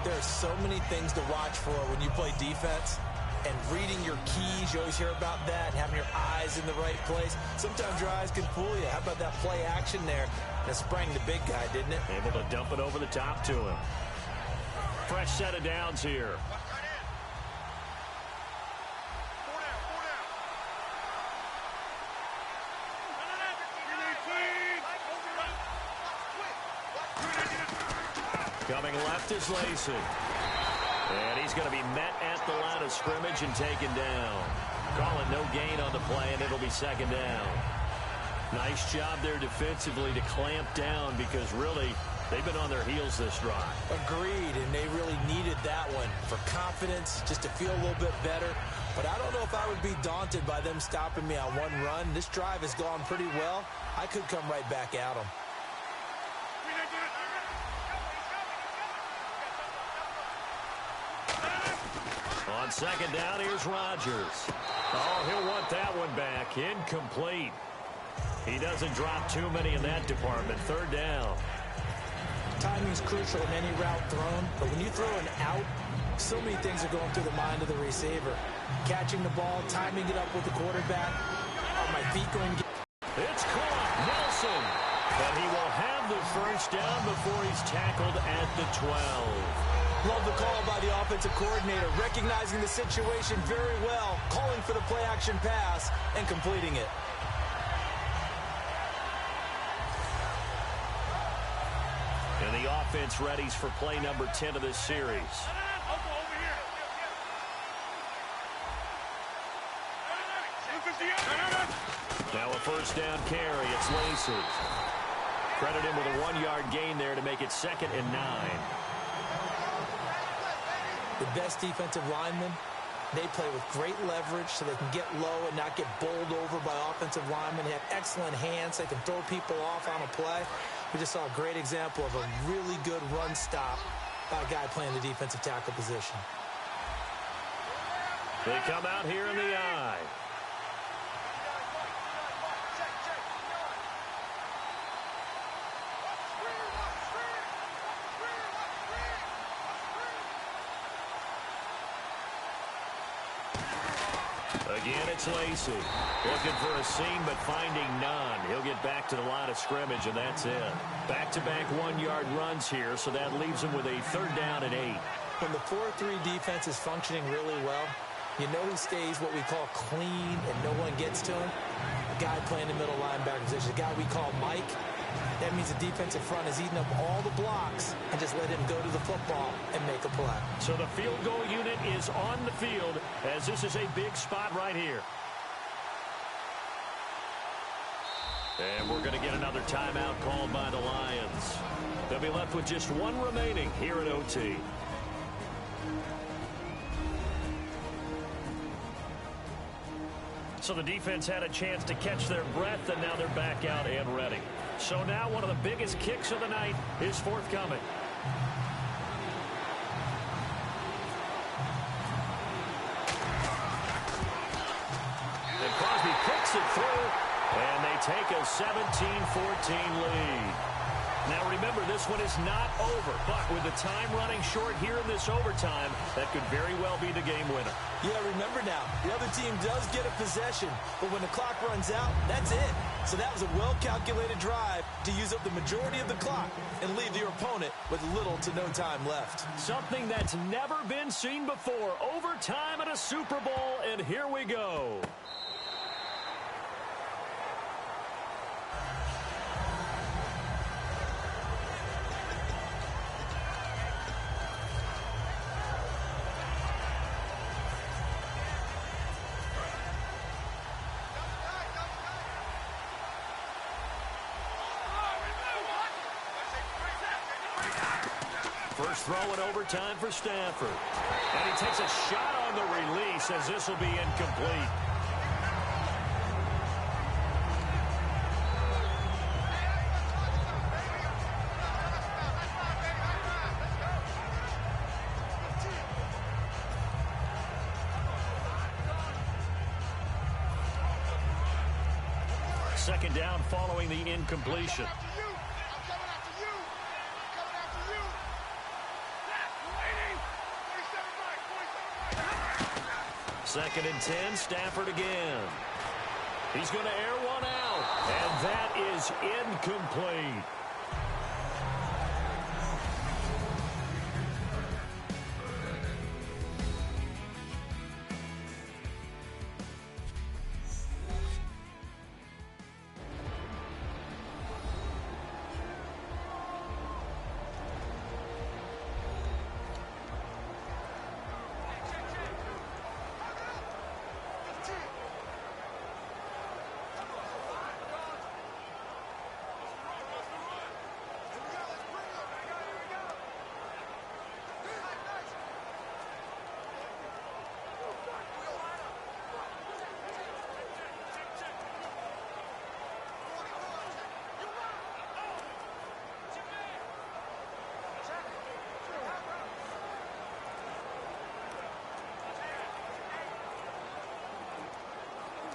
There are so many things to watch for when you play defense. And reading your keys, you always hear about that, and having your eyes in the right place. Sometimes your eyes can fool you. How about that play action there? That sprang the big guy, didn't it? Able to dump it over the top to him. Fresh set of downs here. Coming left is Lacey. And he's going to be met at the line of scrimmage and taken down. Calling no gain on the play, and it'll be second down. Nice job there defensively to clamp down because really they've been on their heels this drive. Agreed, and they really needed that one for confidence, just to feel a little bit better. But I don't know if I would be daunted by them stopping me on one run. This drive has gone pretty well. I could come right back at them. On second down, here's Rodgers. Oh, he'll want that one back. Incomplete. He doesn't drop too many in that department. Third down. Timing is crucial in any route thrown, but when you throw an out, so many things are going through the mind of the receiver. Catching the ball, timing it up with the quarterback. Are my feet going to get... It's caught. Nelson. But he will have the first down before he's tackled at the 12. Love the call by the offensive coordinator, recognizing the situation very well, calling for the play-action pass, and completing it. And the offense readies for play number 10 of this series. Now a first down carry. It's Lacey. Credit him with a 1-yard gain there to make it 2nd and 9. The best defensive linemen, they play with great leverage so they can get low and not get bowled over by offensive linemen. They have excellent hands. They can throw people off on a play. We just saw a great example of a really good run stop by a guy playing the defensive tackle position. They come out here in the eye. Again, it's Lacey. Looking for a seam, but finding none. He'll get back to the line of scrimmage, and that's it. Back-to-back 1-yard runs here, so that leaves him with a 3rd down and 8. When the 4-3 defense is functioning really well, you know he stays what we call clean and no one gets to him. A guy playing the middle linebacker position, a guy we call Mike. That means the defensive front is eating up all the blocks and just let him go to the football and make a play. So the field goal unit is on the field as this is a big spot right here. And we're going to get another timeout called by the Lions. They'll be left with just one remaining here at OT. So the defense had a chance to catch their breath, and now they're back out and ready. So now one of the biggest kicks of the night is forthcoming. And Crosby kicks it through, and they take a 17-14 lead. Now remember, this one is not over, but with the time running short here in this overtime, that could very well be the game winner. Yeah, remember now, the other team does get a possession, but when the clock runs out, that's it. So that was a well-calculated drive to use up the majority of the clock and leave your opponent with little to no time left. Something that's never been seen before. Overtime at a Super Bowl, and here we go. First throw in overtime for Stafford. And he takes a shot on the release as this will be incomplete. Second down following the incompletion. Second and 10, Stafford again. He's going to air one out, and that is incomplete.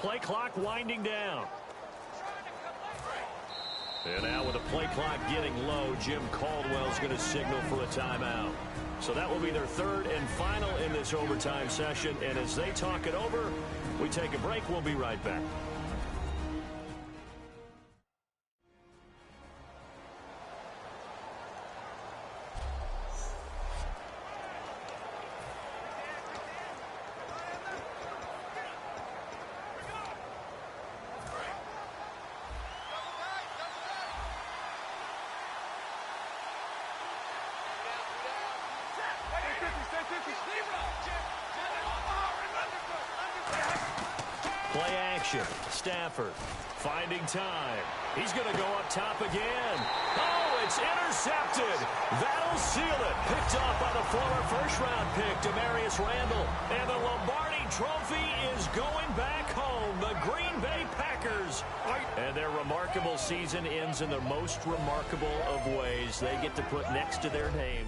Play clock winding down. And now with the play clock getting low, Jim Caldwell's going to signal for a timeout. So that will be their third and final in this overtime session. And as they talk it over, we take a break. We'll be right back. Play action. Stafford finding time. He's going to go up top again. Oh, it's intercepted. That'll seal it. Picked off by the former first-round pick, Demarius Randall. And the Lombardi Trophy is going back home. The Green Bay Packers. And their remarkable season ends in the most remarkable of ways. They get to put next to their name